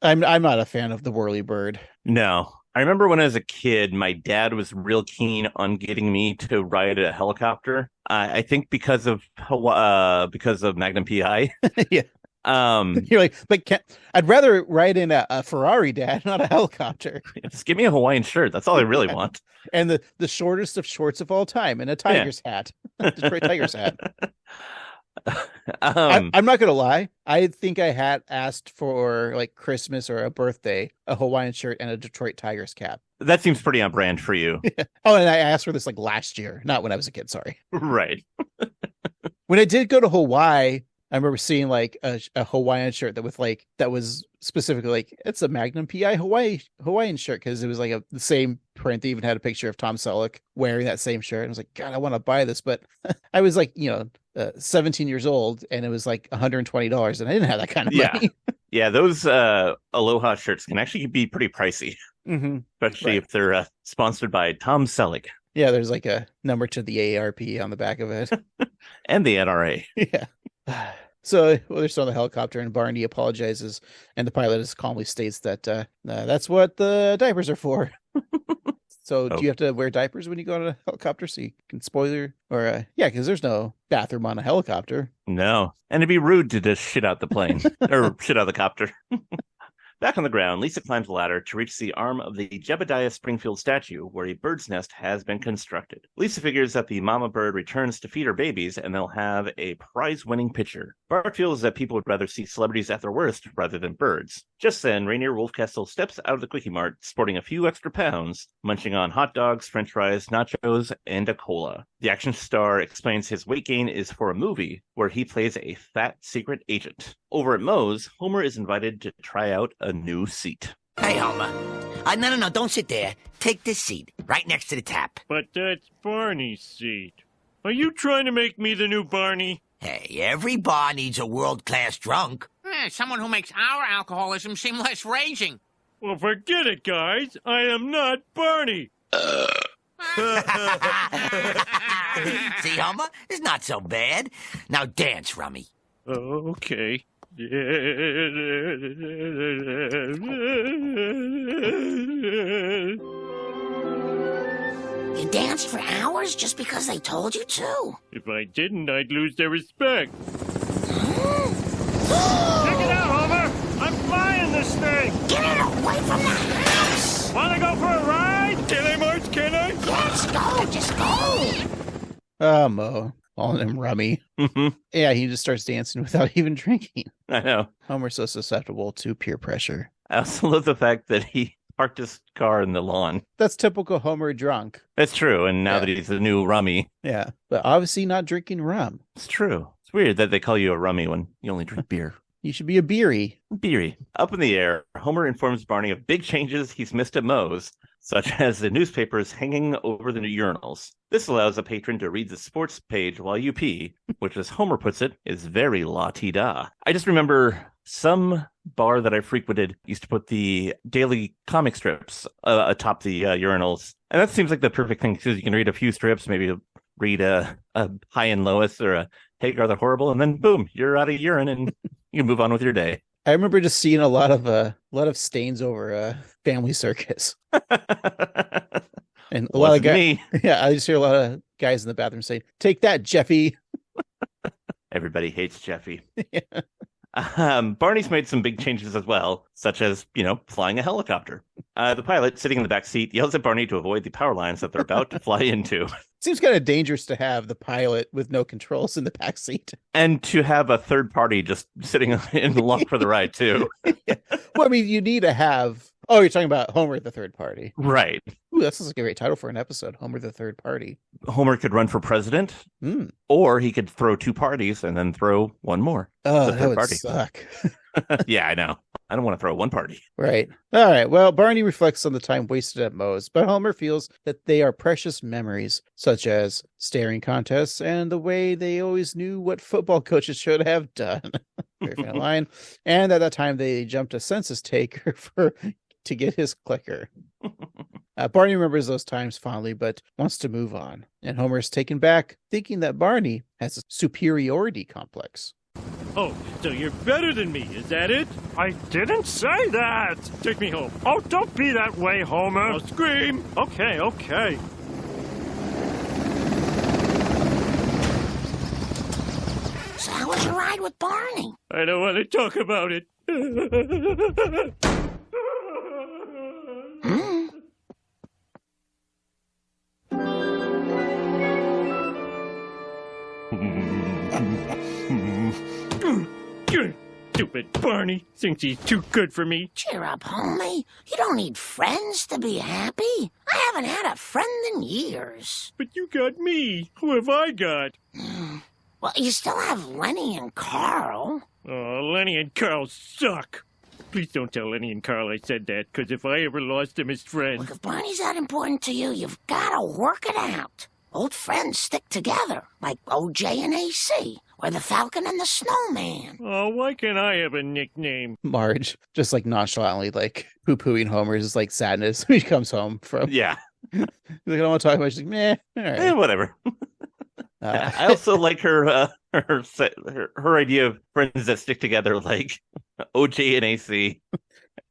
I'm not a fan of the whirly bird. No. I remember when I was a kid, my dad was real keen on getting me to ride a helicopter. I think because of Magnum PI. Yeah. You're like, but I'd rather ride in a Ferrari, Dad, not a helicopter. Just give me a Hawaiian shirt. That's all I really want. And the shortest of shorts of all time, and a Tigers hat, Detroit Tigers hat. I'm not gonna lie. I think I had asked for like Christmas or a birthday a Hawaiian shirt and a Detroit Tigers cap. That seems pretty on brand for you. Oh, and I asked for this like last year, not when I was a kid. Sorry. Right. When I did go to Hawaii, I remember seeing like a Hawaiian shirt that was specifically like it's a Magnum PI Hawaiian shirt because it was like the same print. They even had a picture of Tom Selleck wearing that same shirt. And I was like, God, I want to buy this, but I was like, 17 years old, and it was like $120, and I didn't have that kind of money. Yeah, those Aloha shirts can actually be pretty pricey, especially if they're sponsored by Tom Selleck. Yeah, there's like a number to the AARP on the back of it, and the NRA. Yeah. So they're still on the helicopter, and Barney apologizes, and the pilot just calmly states that that's what the diapers are for. So do you have to wear diapers when you go on a helicopter so you can spoiler? Or because there's no bathroom on a helicopter. No, and it'd be rude to just shit out the plane or shit out the copter. Back on the ground, Lisa climbs the ladder to reach the arm of the Jebediah Springfield statue where a bird's nest has been constructed. Lisa figures that the mama bird returns to feed her babies and they'll have a prize-winning picture. Bart feels that people would rather see celebrities at their worst rather than birds. Just then, Rainier Wolfcastle steps out of the Quickie Mart sporting a few extra pounds, munching on hot dogs, french fries, nachos, and a cola. The action star explains his weight gain is for a movie where he plays a fat secret agent. Over at Moe's, Homer is invited to try out a new seat. Hey, Homer. No, don't sit there. Take this seat, right next to the tap. But that's Barney's seat. Are you trying to make me the new Barney? Hey, every bar needs a world-class drunk. Someone who makes our alcoholism seem less raging. Well, forget it, guys. I am not Barney. See, Homer? It's not so bad. Now dance, Rummy. Okay. You danced for hours just because they told you to? If I didn't, I'd lose their respect. Check it out, Homer! I'm flying this thing! Get it away from the house! Wanna go for a ride? Can I, Marge? Can I? Let's go! Just go! Oh, Mo. Calling him Rummy. Yeah, he just starts dancing without even drinking. I know. Homer's so susceptible to peer pressure. I also love the fact that he parked his car in the lawn. That's typical Homer drunk. That's true, and now that he's the new Rummy. Yeah, but obviously not drinking rum. It's true. It's weird that they call you a Rummy when you only drink beer. You should be a beery. Beery. Up in the air, Homer informs Barney of big changes he's missed at Moe's, such as the newspapers hanging over the urinals. This allows a patron to read the sports page while you pee, which, as Homer puts it, is very la-ti-da. I just remember some bar that I frequented used to put the daily comic strips atop the urinals. And that seems like the perfect thing, because you can read a few strips, maybe read a High and Lois or a Hagar the Horrible, and then boom, you're out of urine and You can move on with your day. I remember just seeing a lot of stains over Family Circus. And a lot of guys. Me. Yeah, I just hear a lot of guys in the bathroom saying, "Take that, Jeffy." Everybody hates Jeffy. Yeah. Barney's made some big changes as well, such as, flying a helicopter. The pilot, sitting in the back seat, yells at Barney to avoid the power lines that they're about to fly into. Seems kind of dangerous to have the pilot with no controls in the back seat. And to have a third party just sitting in along for the ride, too. Yeah. Well, I mean, you need to have... Oh, you're talking about Homer the third party. Right. Ooh, that's a great title for an episode, Homer the third party. Homer could run for president, or he could throw two parties and then throw one more. Oh, that would suck. Yeah, I know. I don't want to throw one party. Right. All right. Well, Barney reflects on the time wasted at Moe's, but Homer feels that they are precious memories, such as staring contests and the way they always knew what football coaches should have done. Very funny line. And at that time, they jumped a census taker to get his clicker. Barney remembers those times fondly, but wants to move on. And Homer is taken back, thinking that Barney has a superiority complex. Oh, so you're better than me, is that it? I didn't say that! Take me home. Oh, don't be that way, Homer. I'll scream. Okay. So how was your ride with Barney? I don't want to talk about it. Stupid Barney thinks he's too good for me. Cheer up, homie. You don't need friends to be happy. I haven't had a friend in years. But you got me. Who have I got? Well, you still have Lenny and Carl. Oh, Lenny and Carl suck. Please don't tell Lenny and Carl I said that, because if I ever lost them as friends... Look, if Barney's that important to you, you've got to work it out. Old friends stick together, like OJ and AC, or the Falcon and the Snowman. Oh, why can't I have a nickname? Marge, just like nonchalantly, like poo-pooing Homer's like sadness when he comes home from. Yeah. He's like, I don't want to talk about it. She's like, meh, all right. Whatever. I also like her idea of friends that stick together, like OJ and AC.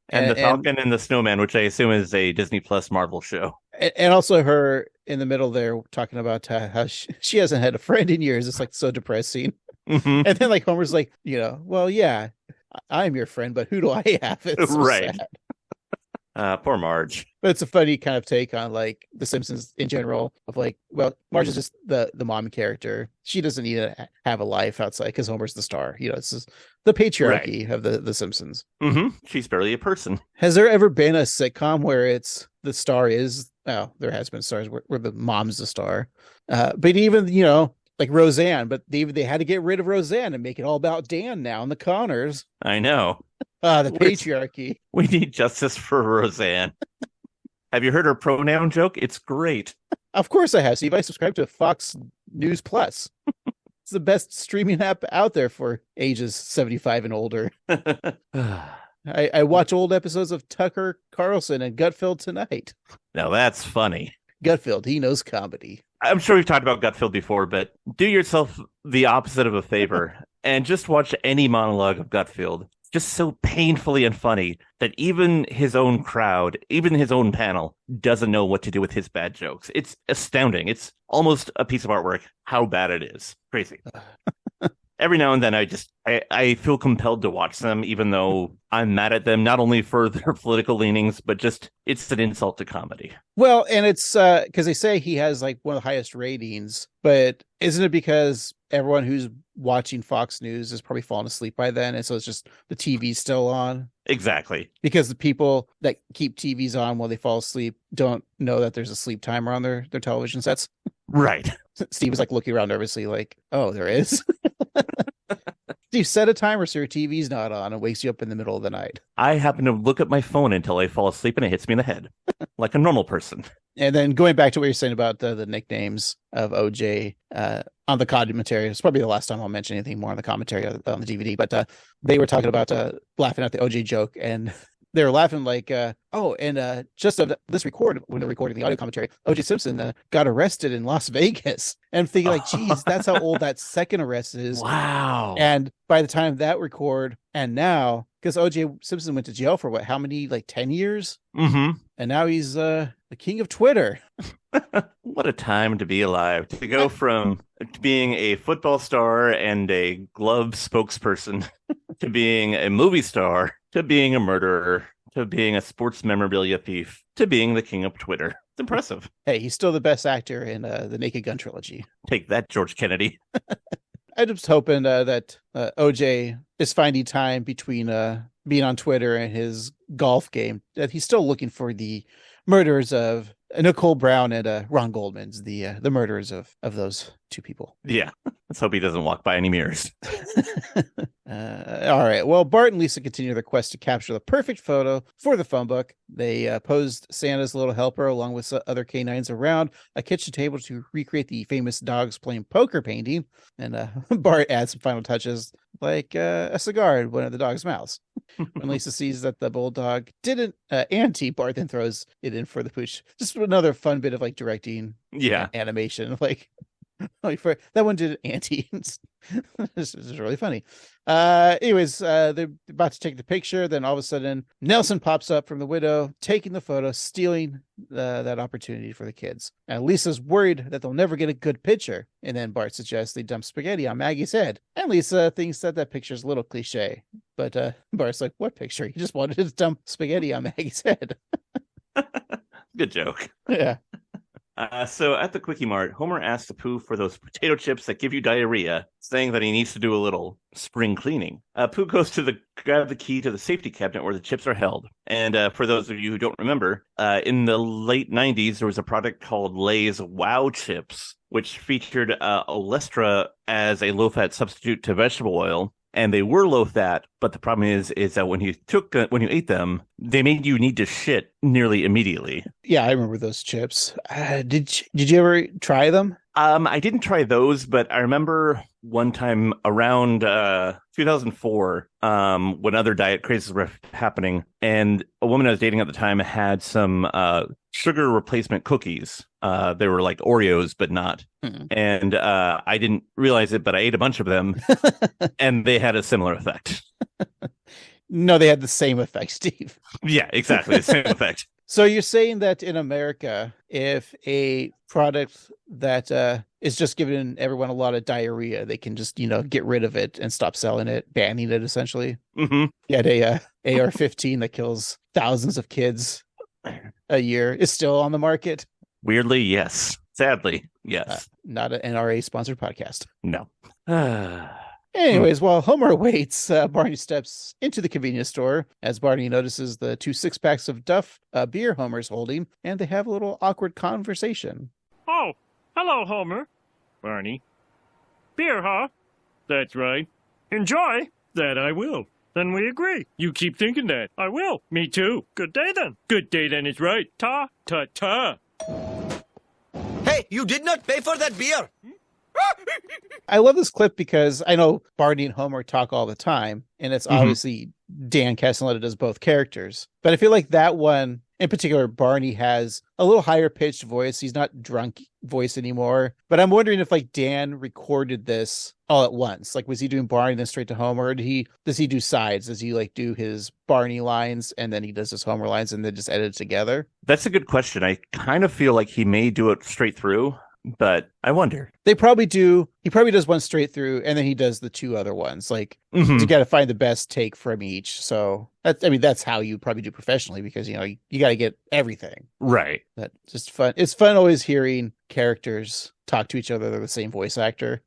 And the Falcon and the Snowman, which I assume is a Disney Plus Marvel show. And also her in the middle there talking about how she hasn't had a friend in years. It's like so depressing. Mm-hmm. And then like Homer's like, well, yeah, I'm your friend, but who do I have? It's so right. sad. Poor Marge. But it's a funny kind of take on like the Simpsons in general of like, well, Marge is just the mom character. She doesn't need to have a life outside because Homer's the star. It's just the patriarchy of the Simpsons. Mm-hmm. She's barely a person. Has there ever been a sitcom where it's the star is, there has been stars where the mom's the star. But even, like Roseanne, but they had to get rid of Roseanne and make it all about Dan now and the Connors. I know. The patriarchy. We need justice for Roseanne. Have you heard her pronoun joke? It's great. Of course I have, Steve. I subscribe to Fox News Plus. It's the best streaming app out there for ages 75 and older. I watch old episodes of Tucker Carlson and Gutfeld tonight. Now that's funny. Gutfeld, he knows comedy. I'm sure we've talked about Gutfeld before, but do yourself the opposite of a favor and just watch any monologue of Gutfeld. Just so painfully and funny that even his own crowd, even his own panel, doesn't know what to do with his bad jokes. It's astounding. It's almost a piece of artwork how bad it is. Crazy. Every now and then I feel compelled to watch them, even though I'm mad at them, not only for their political leanings, but just it's an insult to comedy. Well, and it's because they say he has like one of the highest ratings, but isn't it because everyone who's watching Fox News is probably falling asleep by then, and so it's just the TV's still on? Exactly. Because the people that keep TVs on while they fall asleep don't know that there's a sleep timer on their television sets. Right. Steve is like looking around nervously like, oh, there is? Steve, set a timer so your TV's not on and wakes you up in the middle of the night. I happen to look at my phone until I fall asleep and it hits me in the head like a normal person. And then going back to what you're saying about the nicknames of OJ on the commentary, it's probably the last time I'll mention anything more on the commentary on the DVD, but they were talking about laughing at the OJ joke, and they were laughing like, just of this record, when they're recording the audio commentary, O.J. Simpson got arrested in Las Vegas. And I'm thinking like, geez, that's how old that second arrest is. Wow. And by the time that record and now, because O.J. Simpson went to jail for how many, like 10 years? Mm-hmm. And now he's the king of Twitter. What a time to be alive. To go from being a football star and a glove spokesperson to being a movie star to being a murderer to being a sports memorabilia thief to being the king of Twitter. It's impressive. Hey, he's still the best actor in the Naked Gun trilogy. Take that, George Kennedy. I'm just hoping that OJ is finding time between being on Twitter and his golf game, that he's still looking for the murderers of Nicole Brown and Ron Goldman's, the murderers of those two people. Yeah, let's hope he doesn't walk by any mirrors. All right. Well, Bart and Lisa continue their quest to capture the perfect photo for the phone book. They posed Santa's little helper along with other canines around a kitchen table to recreate the famous dogs playing poker painting. And Bart adds some final touches like a cigar in one of the dog's mouths. When Lisa sees that the bulldog didn't ante, Bart then throws it in for the pooch. Just another fun bit of like directing animation. Like for that one did anti. This is really funny. Anyways, they're about to take the picture. Then all of a sudden, Nelson pops up from the window, taking the photo, stealing that opportunity for the kids. And Lisa's worried that they'll never get a good picture. And then Bart suggests they dump spaghetti on Maggie's head. And Lisa thinks that picture's a little cliche. But Bart's like, what picture? He just wanted to dump spaghetti on Maggie's head. Good joke. Yeah. So at the Quickie Mart, Homer asks Pooh for those potato chips that give you diarrhea, saying that he needs to do a little spring cleaning. Pooh goes to grab the key to the safety cabinet where the chips are held. And for those of you who don't remember, in the late 90s, there was a product called Lay's Wow Chips, which featured olestra as a low-fat substitute to vegetable oil. And they were low fat, but the problem is that when you ate them, they made you need to shit nearly immediately. Yeah, I remember those chips. Did you ever try them? I didn't try those, but I remember one time around 2004, when other diet crazes were happening, and a woman I was dating at the time had some sugar replacement cookies. They were like Oreos, but not. And I didn't realize it, but I ate a bunch of them, and they had a similar effect. No, they had the same effect, Steve. Yeah, exactly. The same effect. So you're saying that in America, if a product that is just giving everyone a lot of diarrhea, they can just, get rid of it and stop selling it, banning it, essentially. Mm-hmm. Yet a AR-15 that kills thousands of kids a year is still on the market. Weirdly, yes. Sadly, yes. Not an NRA-sponsored podcast. No. Anyways, while Homer waits, Barney steps into the convenience store as Barney notices the 2 6-packs of Duff beer Homer's holding, and they have a little awkward conversation. Oh, hello, Homer. Barney. Beer, huh? That's right. Enjoy. That I will. Then we agree. You keep thinking that. I will. Me too. Good day then. Good day then is right. Ta, ta, ta. Hey, you did not pay for that beer. I love this clip because I know Barney and Homer talk all the time, and it's obviously Dan Castellaneta does both characters. But I feel like that one, in particular, Barney has a little higher pitched voice. He's not drunk voice anymore. But I'm wondering if like Dan recorded this all at once. Like, was he doing Barney then straight to Homer? Or does he do sides? Does he like do his Barney lines and then he does his Homer lines and then just edit it together? That's a good question. I kind of feel like he may do it straight through, but I wonder. He probably does one straight through and then he does the 2 other ones. Like, you got to find the best take from each. So that's how you probably do professionally, because you got to get everything right. That's just fun. It's fun always hearing characters talk to each other. They're the same voice actor,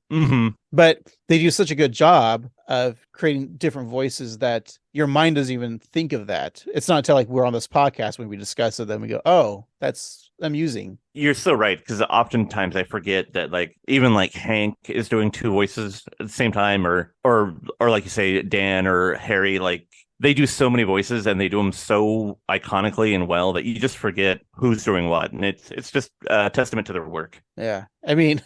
but they do such a good job of creating different voices that your mind doesn't even think of that. It's not until like we're on this podcast when we discuss it, then we go, oh, that's amusing. You're so right, because oftentimes I forget that like even like Hank is doing 2 voices at the same time, or like you say, Dan or Harry, like they do so many voices and they do them so iconically and well that you just forget who's doing what, and it's just a testament to their work. Yeah. I mean,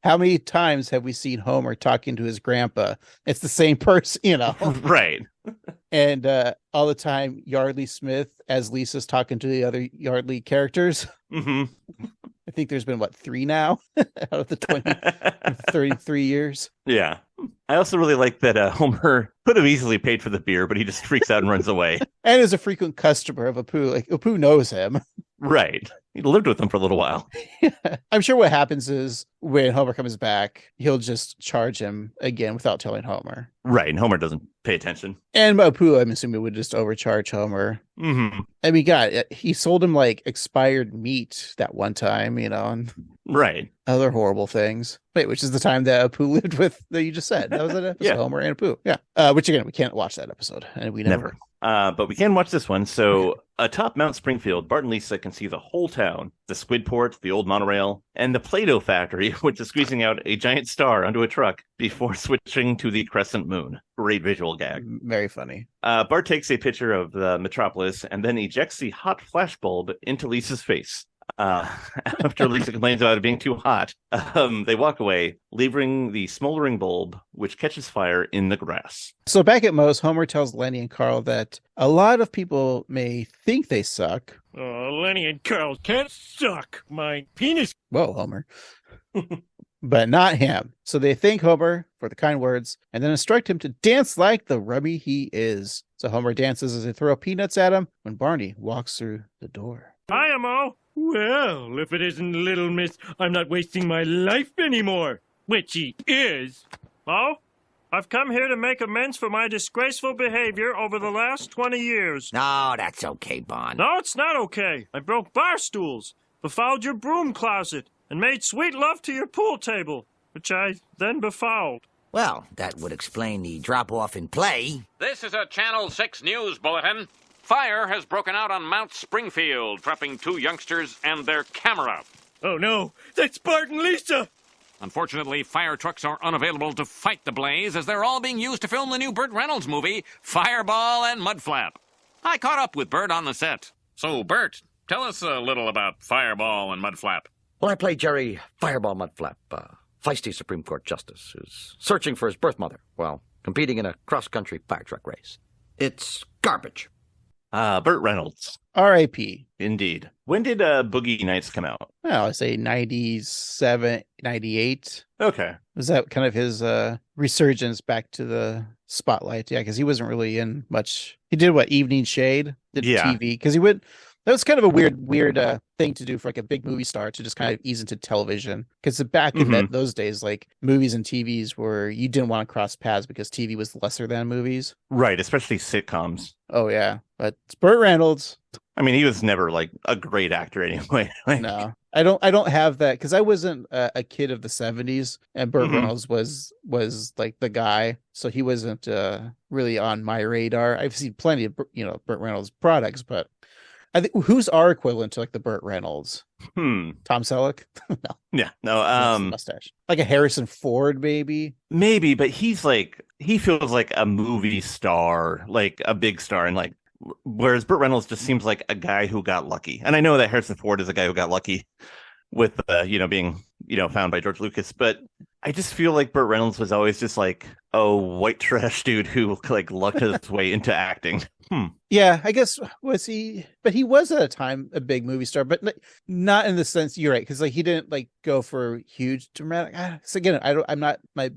how many times have we seen Homer talking to his grandpa? It's the same person, Right. And all the time, Yardley Smith as Lisa's talking to the other Yardley characters. Mm-hmm. I think there's been, 3 now out of the 33 years. Yeah. I also really like that Homer could have easily paid for the beer, but he just freaks out and runs away. And is a frequent customer of Apu. Like, Apu knows him. Right. He lived with him for a little while. I'm sure what happens is when Homer comes back, he'll just charge him again without telling Homer. Right. And Homer doesn't pay attention. And Apu, I'm assuming, would just overcharge Homer. Mm-hmm. I mean, God, he sold him expired meat that one time, and right. Other horrible things. Wait, which is the time that Apu lived with that you just said. That was an episode, Yeah. Homer and Apu. Yeah. Which again, we can't watch that episode. And we never. But we can watch this one. So atop Mount Springfield, Bart and Lisa can see the whole town, the Squidport, the old monorail, and the Play-Doh factory, which is squeezing out a giant star onto a truck before switching to the crescent moon. Great visual gag. Very funny. Bart takes a picture of the metropolis and then ejects the hot flashbulb into Lisa's face. After Lisa complains about it being too hot, they walk away, leaving the smoldering bulb, which catches fire in the grass. So back at Moe's, Homer tells Lenny and Carl that a lot of people may think they suck. Oh, Lenny and Carl can't suck my penis. Whoa, Homer. But not him. So they thank Homer for the kind words and then instruct him to dance like the rummy he is. So Homer dances as they throw peanuts at him when Barney walks through the door. Hiya, Mo. Well, if it isn't Little Miss, I'm not wasting my life anymore. Which he is. Oh? I've come here to make amends for my disgraceful behavior over the last 20 years. No, that's okay, Bon. No, it's not okay. I broke bar stools, befouled your broom closet, and made sweet love to your pool table, which I then befouled. Well, that would explain the drop-off in play. This is a Channel 6 news bulletin. Fire has broken out on Mount Springfield, trapping 2 youngsters and their camera. Oh no, that's Bart and Lisa! Unfortunately, fire trucks are unavailable to fight the blaze as they're all being used to film the new Burt Reynolds movie, Fireball and Mudflap. I caught up with Burt on the set. So, Burt, tell us a little about Fireball and Mudflap. Well, I play Jerry Fireball Mudflap, feisty Supreme Court justice who's searching for his birth mother while competing in a cross-country fire truck race. It's garbage. Burt Reynolds. R.I.P. Indeed. When did Boogie Nights come out? Well, I say 97, 98. Okay. Was that kind of his resurgence back to the spotlight? Yeah, because he wasn't really in much. He did Evening Shade? Did TV? Because he went. That was kind of a weird thing to do for a big movie star to just kind of ease into television. Because back in those days, movies and TVs were, you didn't want to cross paths because TV was lesser than movies. Right, especially sitcoms. Oh, yeah. But it's Burt Reynolds. I mean, he was never a great actor anyway. No, I don't have that because I wasn't a kid of the 70s and Burt Reynolds was the guy. So he wasn't really on my radar. I've seen plenty of, Burt Reynolds products, but I think who's our equivalent to the Burt Reynolds? Tom Selleck? No. Yeah, no. Mustache. Like a Harrison Ford, maybe. Maybe, but he's he feels like a movie star, like a big star, and whereas Burt Reynolds just seems like a guy who got lucky. And I know that Harrison Ford is a guy who got lucky with being found by George Lucas, but I just feel like Burt Reynolds was always just a white trash dude who lucked his way into acting. Yeah, I guess was he, but he was at a time a big movie star, but not in the sense you're right, because he didn't go for huge dramatic. So again, I'm not my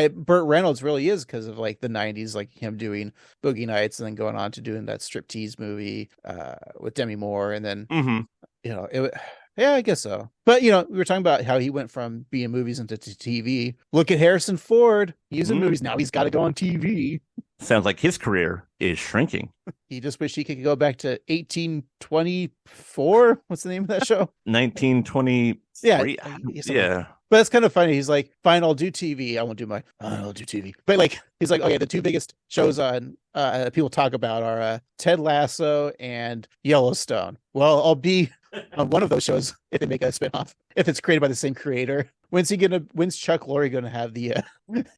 Burt Reynolds really is because of the 90s, him doing Boogie Nights and then going on to doing that striptease movie with Demi Moore, and then yeah, I guess so. But we were talking about how he went from being movies into TV. Look at Harrison Ford. He's in movies now. He's got to go on TV. Sounds like his career is shrinking. He just wish he could go back to 1824. What's the name of that show? 1920. Yeah. Yeah. But it's kind of funny. He's like, fine, I'll do TV. I won't do I'll do TV. But he's like, okay, the 2 biggest shows on people talk about are Ted Lasso and Yellowstone. Well, I'll be on one of those shows if they make a spinoff, if it's created by the same creator. When's Chuck Lorre going to have the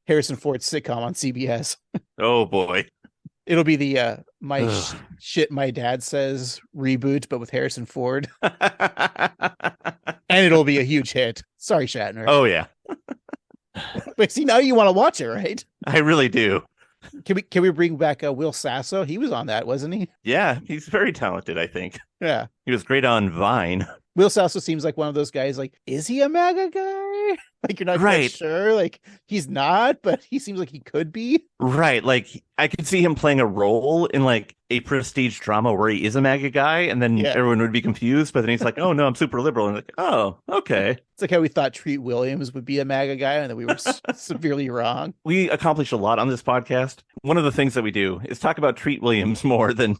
Harrison Ford sitcom on CBS? Oh boy. It'll be the shit my dad says reboot, but with Harrison Ford. And it'll be a huge hit. Sorry, Shatner. Oh, yeah. But see, now you want to watch it, right? I really do. Can we bring back Will Sasso? He was on that, wasn't he? Yeah, he's very talented, I think. Yeah. He was great on Vine. Will Sasso seems like one of those guys, like, is he a MAGA guy? Like, you're not quite sure. Like, he's not, but he seems like he could be. Right. Like, I could see him playing a role in, like, a prestige drama where he is a MAGA guy, and then everyone would be confused, but then he's like, oh, no, I'm super liberal. And like, oh, okay. It's like how we thought Treat Williams would be a MAGA guy, and then we were severely wrong. We accomplish a lot on this podcast. One of the things that we do is talk about Treat Williams more than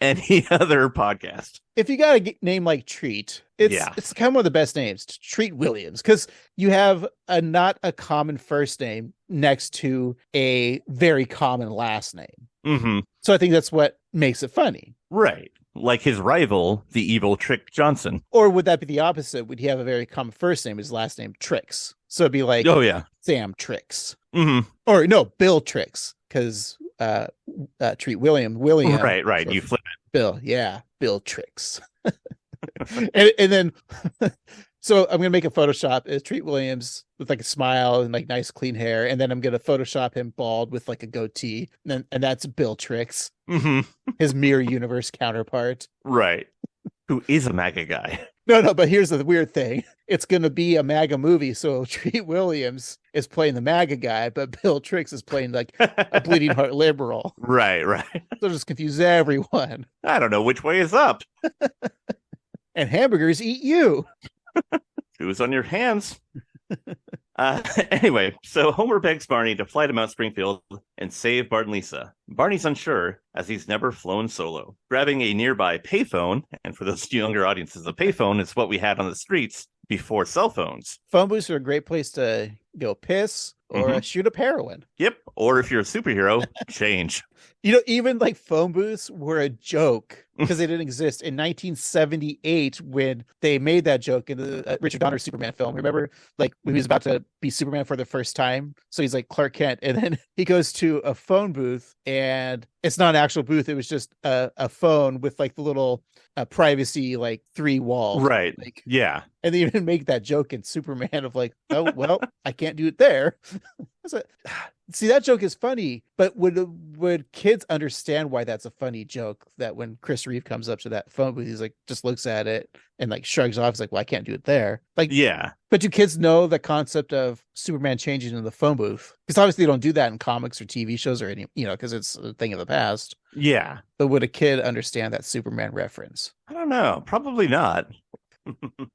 any other podcast. If you got a name like Treat, it's kind of one of the best names, Treat Williams, because you have a not a common first name next to a very common last name. Mm-hmm. So I think that's what makes it funny. Right. Like his rival, the evil Trick Johnson. Or would that be the opposite? Would he have a very common first name, his last name Tricks? So it'd be like, oh, yeah, Sam Tricks. Mm-hmm. Or no, Bill Tricks, because Treat William. Right. You flip it. Bill, yeah, Bill Tricks. and then so I'm gonna make a Photoshop as Treat Williams with like a smile and like nice clean hair, and then I'm gonna Photoshop him bald with like a goatee, and that's Bill Tricks, his mirror universe counterpart, right? Who is a MAGA guy? No, but here's the weird thing: it's gonna be a MAGA movie, so Treat Williams is playing the MAGA guy, but Bill Tricks is playing like a bleeding heart liberal. Right. So just confuse everyone. I don't know which way is up. And hamburgers eat you. Who's on your hands? Anyway, so Homer begs Barney to fly to Mount Springfield and save Bart and Lisa. Barney's unsure, as he's never flown solo. Grabbing a nearby payphone, and for those younger audiences, a payphone is what we had on the streets before cell phones. Phone booths are a great place to go piss or shoot up heroin. Yep. Or if you're a superhero, change. You know, even like phone booths were a joke because they didn't exist in 1978 when they made that joke in the Richard Donner Superman film. Remember, like when he was about to be Superman for the first time? So he's like Clark Kent, and then he goes to a phone booth, and it's not an actual booth. It was just a phone with like the little privacy, like 3 walls. Right. Like, yeah. And they even make that joke in Superman of like, oh, well, I can't do it there. See, that joke is funny, but would kids understand why that's a funny joke? That when Chris Reeve comes up to that phone booth, he's like, just looks at it and like shrugs off. He's like, well, I can't do it there. Like, yeah. But do kids know the concept of Superman changing in the phone booth? Because obviously they don't do that in comics or TV shows or any, because it's a thing of the past. Yeah. But would a kid understand that Superman reference? I don't know. Probably not.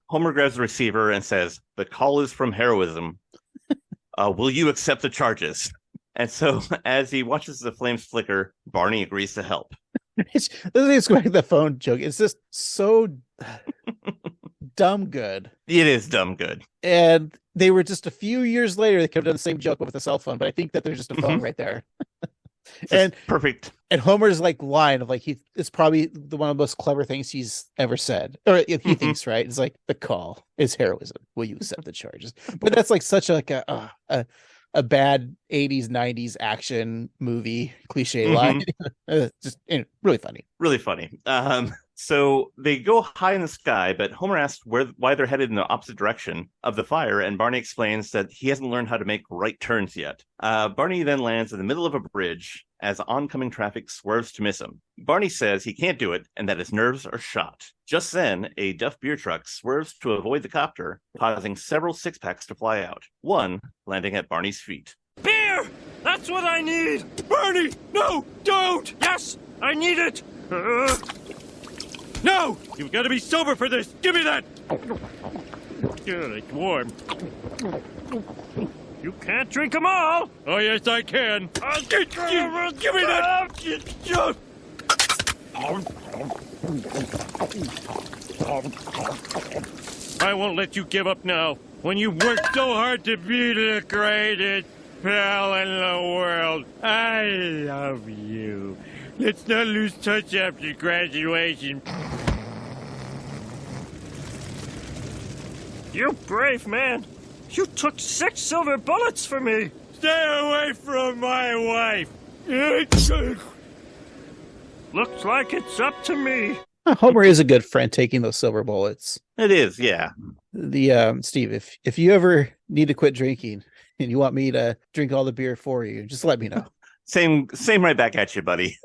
Homer grabs the receiver and says, the call is from heroism. Will you accept the charges? And so as he watches the flames flicker, Barney agrees to help. Let's go back to the phone joke. It's just so dumb good. It is dumb good. And they were just a few years later, they could have done the same joke with a cell phone, but I think that there's just a phone right there. And perfect. And Homer's like line of like it's probably one of the most clever things he's ever said, or he thinks, right? It's like, the call is heroism. Will you accept the charges? But that's like such like a bad 80s 90s action movie cliche line. Just really funny. Really funny. So they go high in the sky, but Homer asks why they're headed in the opposite direction of the fire, and Barney explains that he hasn't learned how to make right turns yet. Barney then lands in the middle of a bridge as oncoming traffic swerves to miss him. Barney says he can't do it and that his nerves are shot. Just then, a Duff beer truck swerves to avoid the copter, causing several six-packs to fly out, one landing at Barney's feet. Beer! That's what I need! Barney! No! Don't! Yes! I need it! No! You've got to be sober for this! Give me that! Good, it's warm. You can't drink them all! Oh, yes, I can! Give me that! I won't let you give up now. When you worked so hard to be the greatest pal in the world. I love you. Let's not lose touch after graduation. You brave man. You took 6 silver bullets for me. Stay away from my wife. Looks like it's up to me. Homer is a good friend taking those silver bullets. It is, yeah. The Steve, if you ever need to quit drinking and you want me to drink all the beer for you, just let me know. Same right back at you, buddy.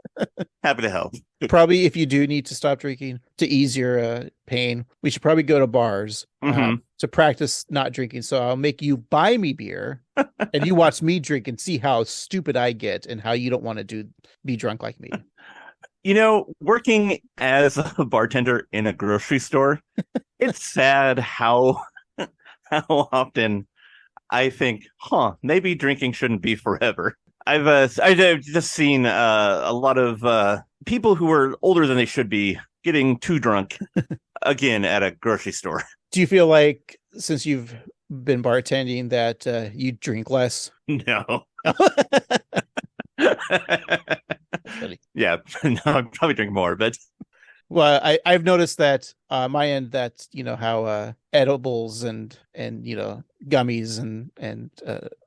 Happy to help. Probably if you do need to stop drinking to ease your pain, we should probably go to bars to practice not drinking. So I'll make you buy me beer and you watch me drink and see how stupid I get and how you don't want to be drunk like me. You know, working as a bartender in a grocery store, it's sad how often I think, maybe drinking shouldn't be forever. I've just seen a lot of people who are older than they should be getting too drunk again at a grocery store. Do you feel like since you've been bartending that you drink less? No. Yeah, no, I'm probably drinking more, but well, I've noticed that my end that how edibles and gummies and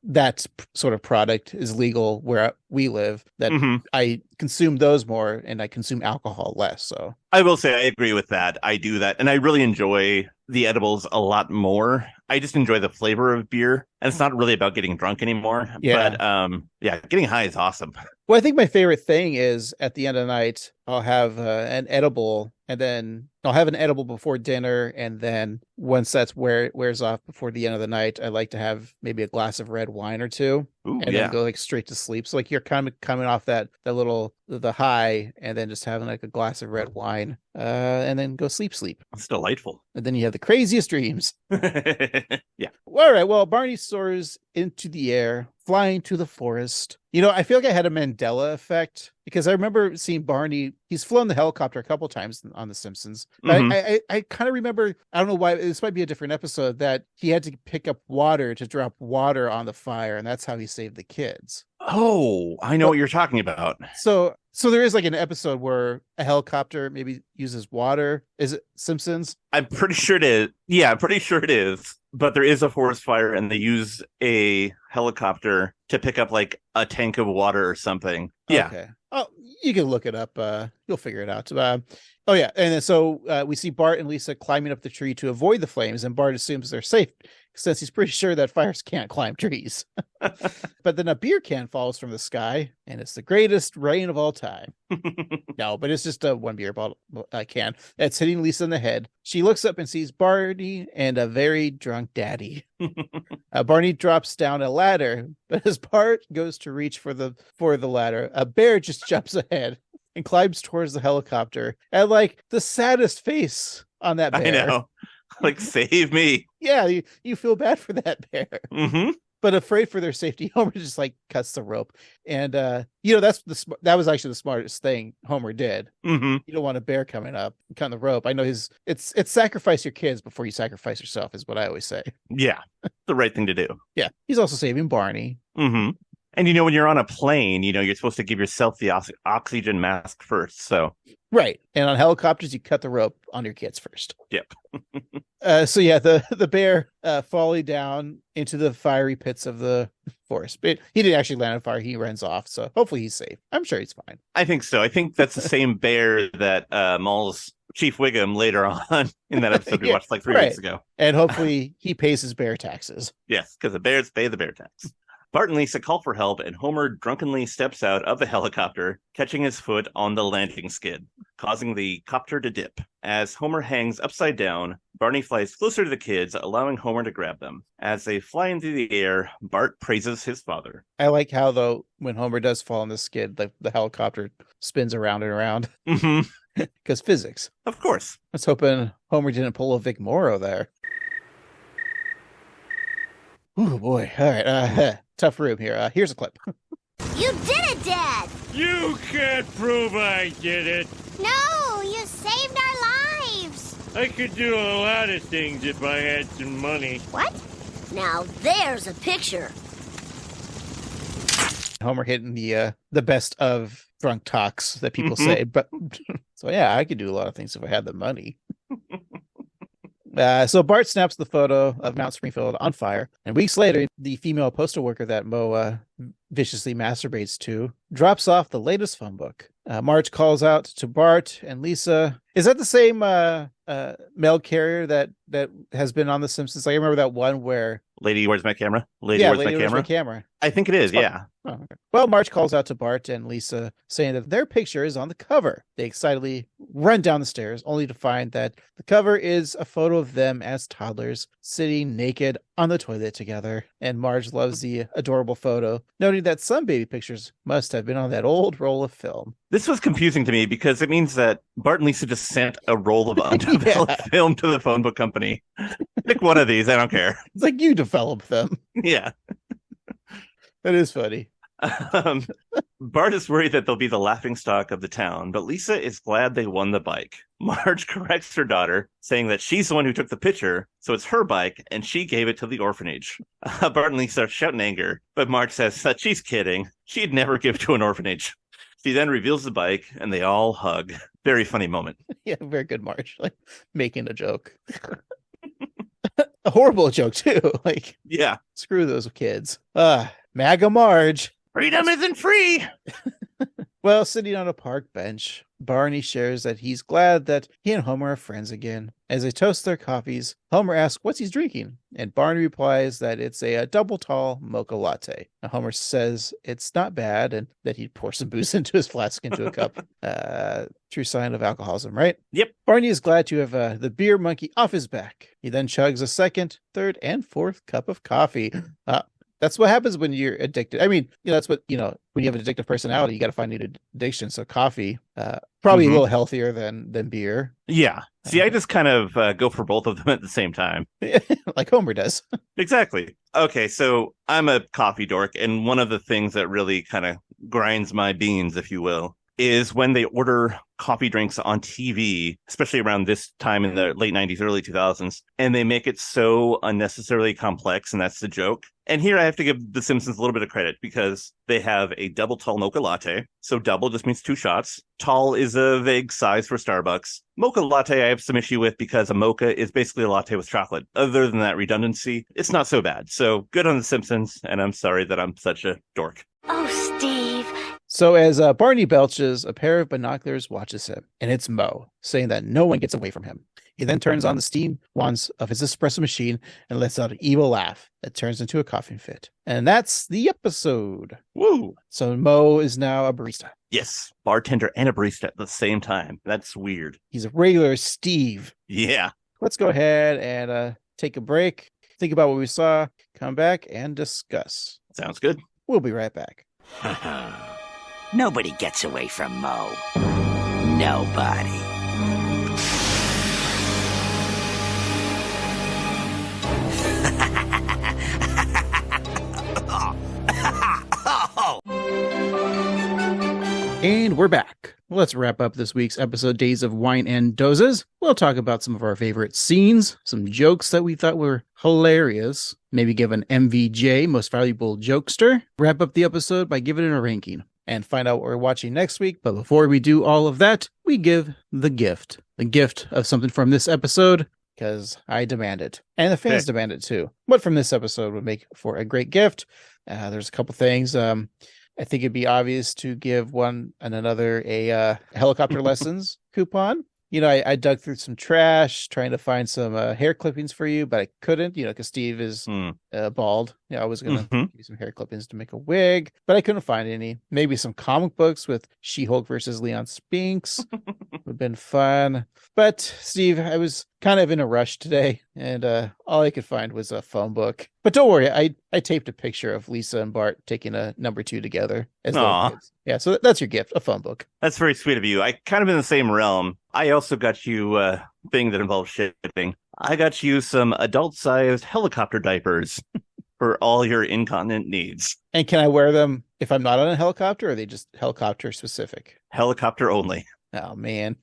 that sort of product is legal where we live, that I consume those more and I consume alcohol less. So I will say I agree with that. I do that, and I really enjoy the edibles a lot more. I just enjoy the flavor of beer, and it's not really about getting drunk anymore. Yeah. But getting high is awesome. Well, I think my favorite thing is at the end of the night, I'll have an edible, and then I'll have an edible before dinner. And then once that's wears off before the end of the night, I like to have maybe a glass of red wine or two. Ooh, and then go like straight to sleep. So like you're kind of coming off the high and then just having like a glass of red wine and then go sleep. It's delightful. And then you have the craziest dreams. Yeah. All right. Well, Barney soars into the air, flying to the forest. I feel like I had a Mandela effect because I remember seeing Barney. He's flown the helicopter a couple times on The Simpsons. But I kind of remember, I don't know why, this might be a different episode, that he had to pick up water to drop water on the fire. And that's how he saved the kids. Oh, I know what you're talking about. So there is like an episode where a helicopter maybe uses water. Is it Simpsons? I'm pretty sure it is. Yeah, I'm pretty sure it is. But there is a forest fire and they use a helicopter to pick up like a tank of water or something. Yeah. Okay. Oh, you can look it up. You'll figure it out. Oh, yeah. And then so we see Bart and Lisa climbing up the tree to avoid the flames, and Bart assumes they're safe since he's pretty sure that fires can't climb trees. But then a beer can falls from the sky, and it's the greatest rain of all time. No, but it's just a one beer bottle can. It's hitting Lisa in the head. She looks up and sees Barney and a very drunk daddy. Barney drops down a ladder, but as Bart goes to reach for the ladder, a bear just jumps ahead and climbs towards the helicopter. And like the saddest face on that bear. I know. Like, save me. Yeah, you feel bad for that bear. Mm-hmm. But afraid for their safety, Homer just like cuts the rope. And that was actually the smartest thing Homer did. Mm-hmm. You don't want a bear coming up and cutting the rope. I know it's sacrifice your kids before you sacrifice yourself is what I always say. Yeah, the right thing to do. Yeah, he's also saving Barney. Mm-hmm. And when you're on a plane, you're supposed to give yourself the oxygen mask first. So right, and on helicopters, you cut the rope on your kids first. Yep. So yeah, the bear falling down into the fiery pits of the forest. But he didn't actually land on fire. He runs off. So hopefully he's safe. I'm sure he's fine. I think so. I think that's the same bear that mauls Chief Wiggum later on in that episode we watched like 3 weeks ago. And hopefully he pays his bear taxes. Yes, because the bears pay the bear tax. Bart and Lisa call for help, and Homer drunkenly steps out of the helicopter, catching his foot on the landing skid, causing the copter to dip. As Homer hangs upside down, Barney flies closer to the kids, allowing Homer to grab them. As they fly into the air, Bart praises his father. I like how, though, when Homer does fall on the skid, the helicopter spins around and around. Mm-hmm. Because physics. Of course. I was hoping Homer didn't pull a Vic Morrow there. Oh, boy. All right. Tough room here. Here's a clip. You did it, Dad! You can't prove I did it. No, you saved our lives! I could do a lot of things if I had some money. What? Now there's a picture. Homer hitting the best of drunk talks that people say. But so, yeah, I could do a lot of things if I had the money. So Bart snaps the photo of Mount Springfield on fire, and weeks later, the female postal worker that Moe viciously masturbates to drops off the latest phone book. Marge calls out to Bart and Lisa. Is that the same mail carrier that has been on The Simpsons? Like, I remember that one where Lady, where's my camera? Lady, where's my camera? I think it is, yeah. Oh, okay. Well, Marge calls out to Bart and Lisa, saying that their picture is on the cover. They excitedly run down the stairs, only to find that the cover is a photo of them as toddlers sitting naked on the toilet together. And Marge loves the adorable photo, noting that some baby pictures must have been on that old roll of film. This was confusing to me because it means that Bart and Lisa just sent a roll of undeveloped film to the phone book company. Pick one of these, I don't care. It's like, you develop them. Yeah. That is funny. Bart is worried that they'll be the laughingstock of the town, but Lisa is glad they won the bike. Marge corrects her daughter, saying that she's the one who took the picture, so it's her bike, and she gave it to the orphanage. Bart and Lisa shout in anger, but Marge says that she's kidding. She'd never give to an orphanage. She then reveals the bike, and they all hug. Very funny moment. Yeah, very good, Marge. Like, making a joke. A horrible joke, too. Like, yeah. Screw those kids. MAGA Marge. Freedom isn't free. Well, sitting on a park bench, Barney shares that he's glad that he and Homer are friends again. As they toast their coffees, Homer asks what's he's drinking, and Barney replies that it's a double tall mocha latte. Now, Homer says it's not bad and that he'd pour some booze into his flask into a cup. True sign of alcoholism, right? Yep. Barney is glad to have the beer monkey off his back. He then chugs a second, third, and fourth cup of coffee. That's what happens when you're addicted. I mean, that's what, when you have an addictive personality, you got to find an addiction. So coffee, probably a little healthier than beer. Yeah. See, I just kind of go for both of them at the same time. Like Homer does. Exactly. Okay, so I'm a coffee dork, and one of the things that really kind of grinds my beans, if you will, is when they order coffee drinks on TV, especially around this time in the late 90s, early 2000s, and they make it so unnecessarily complex, and that's the joke. And here I have to give The Simpsons a little bit of credit because they have a double tall mocha latte. So double just means 2 shots. Tall is a vague size for Starbucks. Mocha latte I have some issue with because a mocha is basically a latte with chocolate. Other than that redundancy, it's not so bad. So good on The Simpsons, and I'm sorry that I'm such a dork. Oh, Steve. So as Barney belches, a pair of binoculars watches him, and it's Moe, saying that no one gets away from him. He then turns on the steam wands of his espresso machine and lets out an evil laugh that turns into a coughing fit. And that's the episode. Woo! So Moe is now a barista. Yes, bartender and a barista at the same time. That's weird. He's a regular Steve. Yeah. Let's go ahead and take a break, think about what we saw, come back, and discuss. Sounds good. We'll be right back. Nobody gets away from Moe. Nobody. And we're back. Let's wrap up this week's episode, Days of Wine and Dozes. We'll talk about some of our favorite scenes, some jokes that we thought were hilarious, maybe give an MVJ, Most Valuable Jokester, wrap up the episode by giving it a ranking, and find out what we're watching next week. But before we do all of that, we give the gift of something from this episode, because I demand it. And the fans demand it too. What from this episode would make for a great gift? There's a couple things. I think it'd be obvious to give one and another a helicopter lessons coupon. I dug through some trash trying to find some hair clippings for you, but I couldn't, because Steve is bald. I was going to give you some hair clippings to make a wig, but I couldn't find any. Maybe some comic books with She-Hulk versus Leon Spinks would have been fun. But Steve, I was kind of in a rush today, and all I could find was a phone book. But don't worry, I taped a picture of Lisa and Bart taking a number 2 together as little kids. Yeah, so that's your gift, a phone book. That's very sweet of you. I kind of in the same realm. I also got you a thing that involves shipping. I got you some adult-sized helicopter diapers for all your incontinent needs. And can I wear them if I'm not on a helicopter, or are they just helicopter specific? Helicopter only. Oh, man.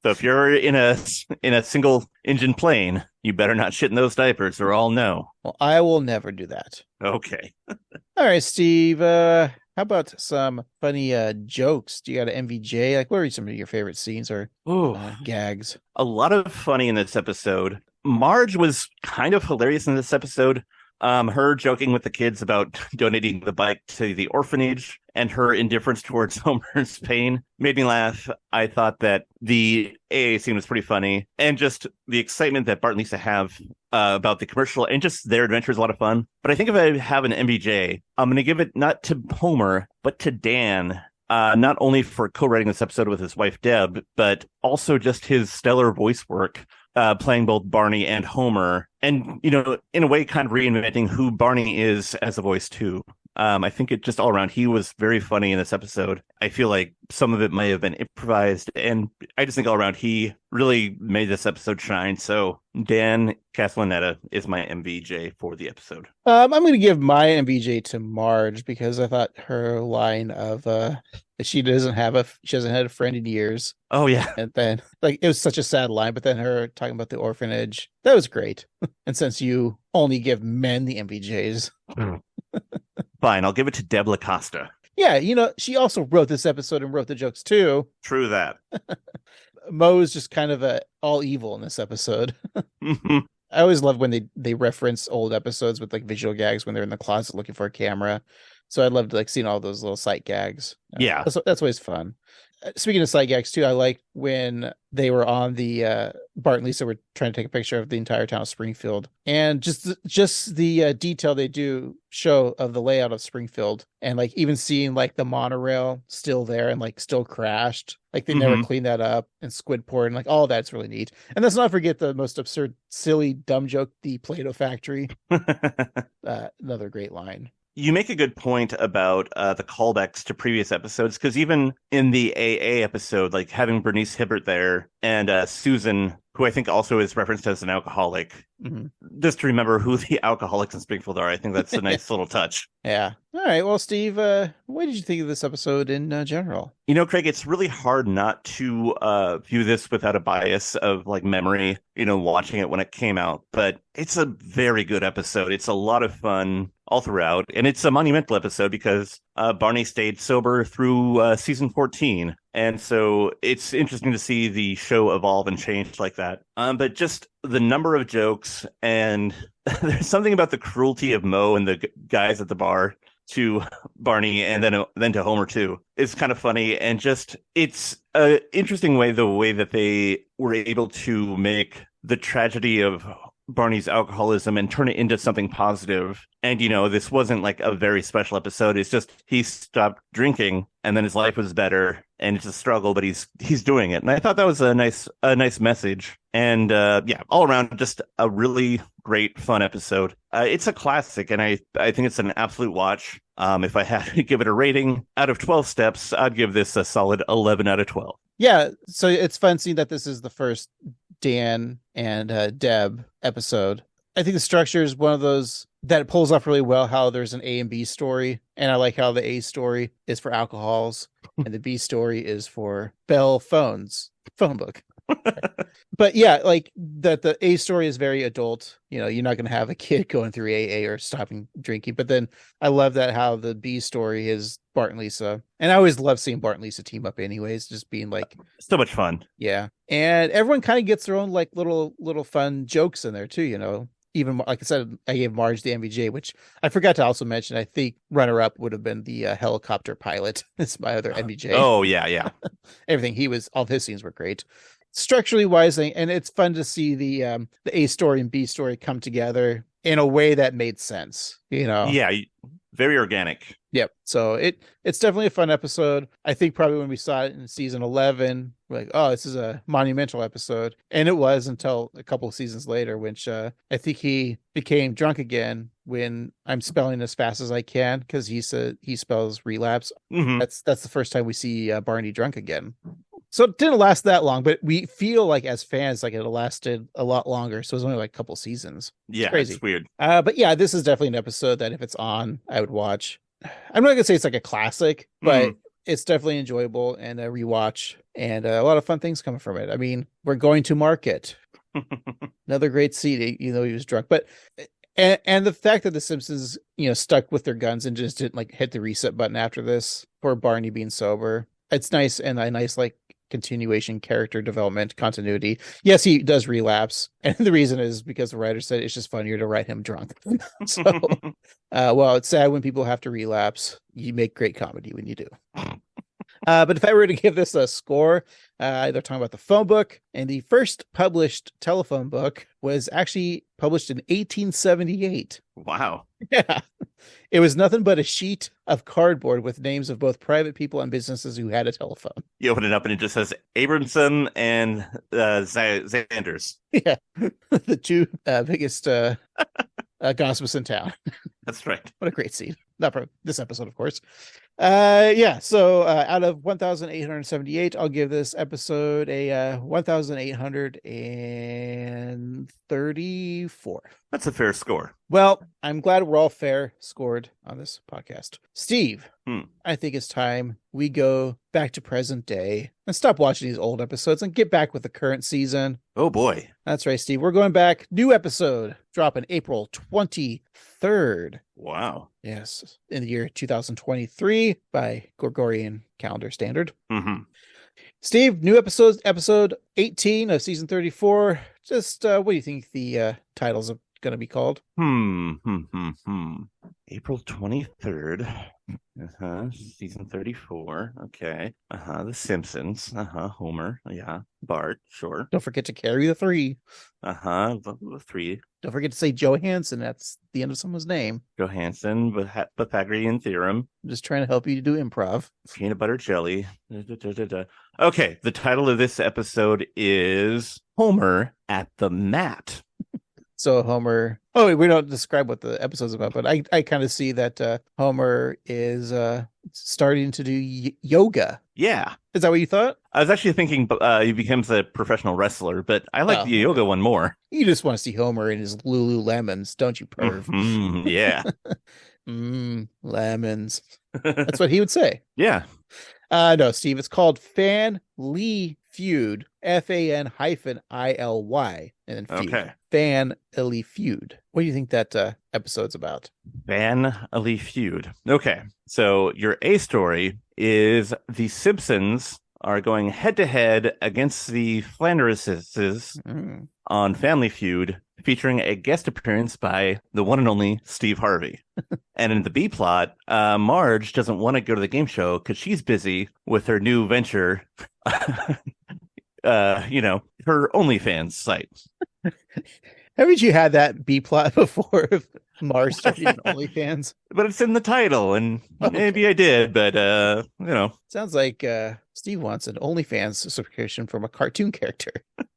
So if you're in a single engine plane, you better not shit in those diapers or I'll know. Well, I will never do that. Okay. All right, Steve. How about some funny jokes? Do you got an MVJ? Like, what are some of your favorite scenes or gags? A lot of funny in this episode. Marge was kind of hilarious in this episode, Her joking with the kids about donating the bike to the orphanage and her indifference towards Homer's pain made me laugh. I thought that the AA scene was pretty funny, and just the excitement that Bart and Lisa have about the commercial and just their adventure is a lot of fun. But I think if I have an MBJ, I'm going to give it not to Homer, but to Dan. Not only for co-writing this episode with his wife Deb, but also just his stellar voice work, playing both Barney and Homer, and in a way, kind of reinventing who Barney is as a voice too. I think it just all around, he was very funny in this episode. I feel like some of it may have been improvised, and I just think all around he really made this episode shine. So Dan Castellaneta is my MVJ for the episode. I'm going to give my MVJ to Marge because I thought her line of that she hasn't had a friend in years. Oh yeah, and then like it was such a sad line, but then her talking about the orphanage, that was great. And since you only give men the MVJs. Fine, I'll give it to Deb Lacusta. Yeah, she also wrote this episode and wrote the jokes too. True that. Mo is just kind of all evil in this episode. Mm-hmm. I always love when they reference old episodes with like visual gags when they're in the closet looking for a camera. So I loved like seeing all those little sight gags. Yeah, that's always fun. Speaking of sight gags too, I like when they were on the Bart and Lisa were trying to take a picture of the entire town of Springfield, and just the detail they do show of the layout of Springfield, and like even seeing like the monorail still there and like still crashed, like they never cleaned that up, and Squidport and like all that's really neat. And let's not forget the most absurd, silly, dumb joke, the Play-Doh factory. Another great line. You make a good point about the callbacks to previous episodes, because even in the AA episode, like having Bernice Hibbert there and Susan, who I think also is referenced as an alcoholic, just to remember who the alcoholics in Springfield are, I think that's a nice little touch. Yeah. All right. Well, Steve, what did you think of this episode in general? Craig, it's really hard not to view this without a bias of like memory, watching it when it came out. But it's a very good episode. It's a lot of fun all throughout. And it's a monumental episode because Barney stayed sober through season 14. And so it's interesting to see the show evolve and change like that. But just the number of jokes, and there's something about the cruelty of Mo and the guys at the bar to Barney, and then to Homer too. It's kind of funny, and just it's an interesting way, the way that they were able to make the tragedy of Barney's alcoholism and turn it into something positive. And this wasn't like a very special episode. It's just he stopped drinking and then his life was better, and it's a struggle, but he's doing it. And I thought that was a nice message. And all around just a really great fun episode. It's a classic, and I think it's an absolute watch. If I had to give it a rating out of 12 steps, I'd give this a solid 11 out of 12. Yeah, so it's fun seeing that this is the first Dan and Deb episode. I think the structure is one of those that it pulls off really well, how there's an A and B story, and I like how the A story is for alcohols and the B story is for Bell phone book. But yeah, like that the A story is very adult. You're not going to have a kid going through AA or stopping drinking. But then I love that how the B story is Bart and Lisa. And I always love seeing Bart and Lisa team up anyways, just being like so much fun. Yeah. And everyone kind of gets their own like little fun jokes in there too, Even like I said, I gave Marge the MVJ, which I forgot to also mention. I think runner-up would have been the helicopter pilot. It's my other MVJ. Oh yeah. Everything all of his scenes were great. Structurally wise, and it's fun to see the A story and B story come together in a way that made sense. Yeah, very organic. Yep. So it's definitely a fun episode. I think probably when we saw it in season 11, we're like, oh, this is a monumental episode, and it was until a couple of seasons later, which I think he became drunk again when I'm spelling as fast as I can, because he spells relapse. That's the first time we see Barney drunk again. So it didn't last that long, but we feel like as fans, like it lasted a lot longer. So it was only like a couple seasons. Yeah, crazy. It's weird. But yeah, this is definitely an episode that if it's on, I would watch. I'm not gonna say it's like a classic, but it's definitely enjoyable and a rewatch, and a lot of fun things coming from it. I mean, we're going to market. Another great scene, he was drunk, but and the fact that the Simpsons, stuck with their guns and just didn't like hit the reset button after this for Barney being sober. It's nice, and a nice like continuation, character development, continuity. Yes, he does relapse. And the reason is because the writer said it's just funnier to write him drunk. So, well, it's sad when people have to relapse. You make great comedy when you do. But if I were to give this a score, they're talking about the phone book, and the first published telephone book was actually published in 1878. Wow. Yeah. It was nothing but a sheet of cardboard with names of both private people and businesses who had a telephone. You open it up and it just says Abramson and Xanders. Yeah. The two biggest gossips in town. That's right. What a great scene. Not for this episode, of course. Yeah, so out of 1,878, I'll give this episode a 1,834. That's a fair score. Well, I'm glad we're all fair scored on this podcast. Steve, I think it's time we go back to present day and stop watching these old episodes and get back with the current season. Oh, boy. That's right, Steve. We're going back. New episode dropping April 23rd. Wow. Yes, in the year 2023 by Gregorian calendar standard. Mm-hmm. Steve, new episode 18 of season 34. Just what do you think the titles are going to be called? April 23rd. Season 34. Okay. The Simpsons. Homer. Yeah. Bart. Sure. Don't forget to carry the 3. The 3. Don't forget to say Johansson. That's the end of someone's name. Johansson, Pythagorean theorem. I'm just trying to help you to do improv. Peanut butter jelly. Okay. The title of this episode is Homer at the Mat. So Homer, we don't describe what the episode's about, but I kind of see that Homer is starting to do yoga. Yeah. Is that what you thought? I was actually thinking he becomes a professional wrestler, but I like the yoga one more. You just want to see Homer in his Lululemons, don't you, perv? Yeah. Lemons. That's what he would say. Yeah. No, Steve, it's called Fan-Lee Feud. FAN-ILY. And then feud. Okay. Fan-Lee Feud. What do you think that episode's about? Fan-Lee Feud. Okay. So your A story is the Simpsons are going head to head against the Flanderses on Family Feud, featuring a guest appearance by the one and only Steve Harvey. And in the B plot, Marge doesn't want to go to the game show because she's busy with her new venture, her OnlyFans site. Haven't you had that B plot before? Marge starting OnlyFans? But it's in the title, and maybe I did, but sounds like Steve wants an OnlyFans subscription from a cartoon character.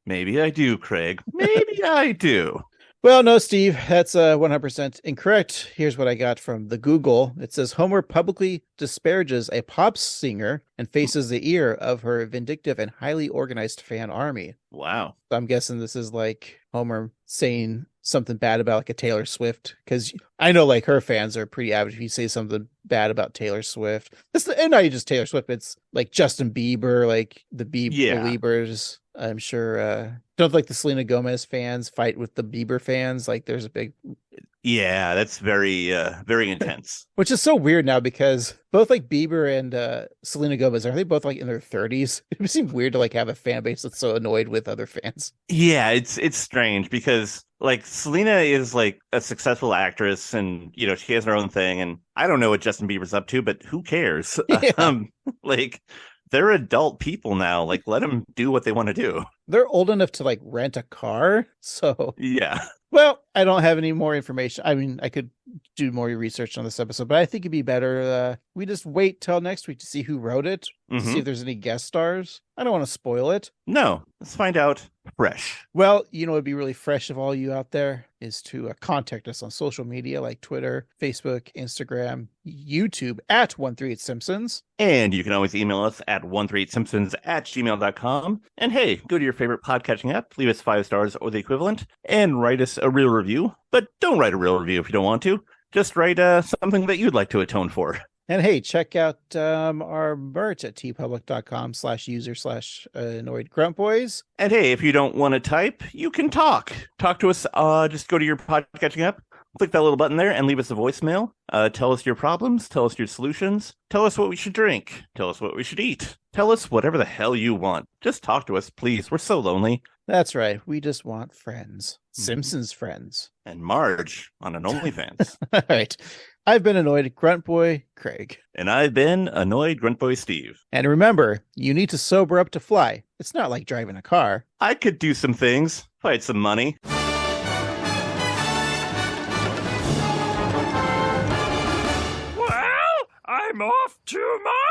Maybe I do, Craig. Maybe I do. Well, no, Steve, that's 100% incorrect. Here's what I got from the Google. It says Homer publicly disparages a pop singer and faces the ear of her vindictive and highly organized fan army. Wow. So I'm guessing this is like Homer saying something bad about like a Taylor Swift, because I know like her fans are pretty avid if you say something bad about Taylor Swift. And not just Taylor Swift, it's like Justin Bieber, like the Beliebers. I'm sure don't like the Selena Gomez fans fight with the Bieber fans. Like there's a big that's very intense. Which is so weird now because both like Bieber and Selena Gomez, are they both like in their 30s? It would seem weird to like have a fan base that's so annoyed with other fans. Yeah, it's strange because like Selena is like a successful actress and she has her own thing, and I don't know what Justin Bieber's up to, but who cares? Yeah. Like they're adult people now. Like let them do what they want to do. They're old enough to like rent a car. So yeah. Well, I don't have any more information. I mean, I could do more research on this episode, but I think it'd be better we just wait till next week to see who wrote it, to see if there's any guest stars. I don't want to spoil it. No, let's find out fresh. Well, it'd be really fresh of all you out there is to contact us on social media like Twitter, Facebook, Instagram, YouTube at 138Simpsons. And you can always email us at 138simpsons@gmail.com. And hey, go to your favorite podcatching app, leave us 5 stars or the equivalent, and write us a real review. But don't write a real review if you don't want to. Just write something that you'd like to atone for. And hey, check out our merch at tpublic.com/user/annoyedgruntboys. And hey, if you don't want to type, you can talk. Talk to us. Just go to your podcatching app, Click that little button there and leave us a voicemail. Tell us your problems. Tell us your solutions. Tell us what we should drink. Tell us what we should eat. Tell us whatever the hell you want. Just talk to us, please. We're so lonely. That's right. We just want friends. Simpsons friends. And Marge on an OnlyFans. All right. I've been annoyed Grunt Boy Craig. And I've been annoyed Grunt Boy Steve. And remember, you need to sober up to fly. It's not like driving a car. I could do some things. If I had some money. Well, I'm off to my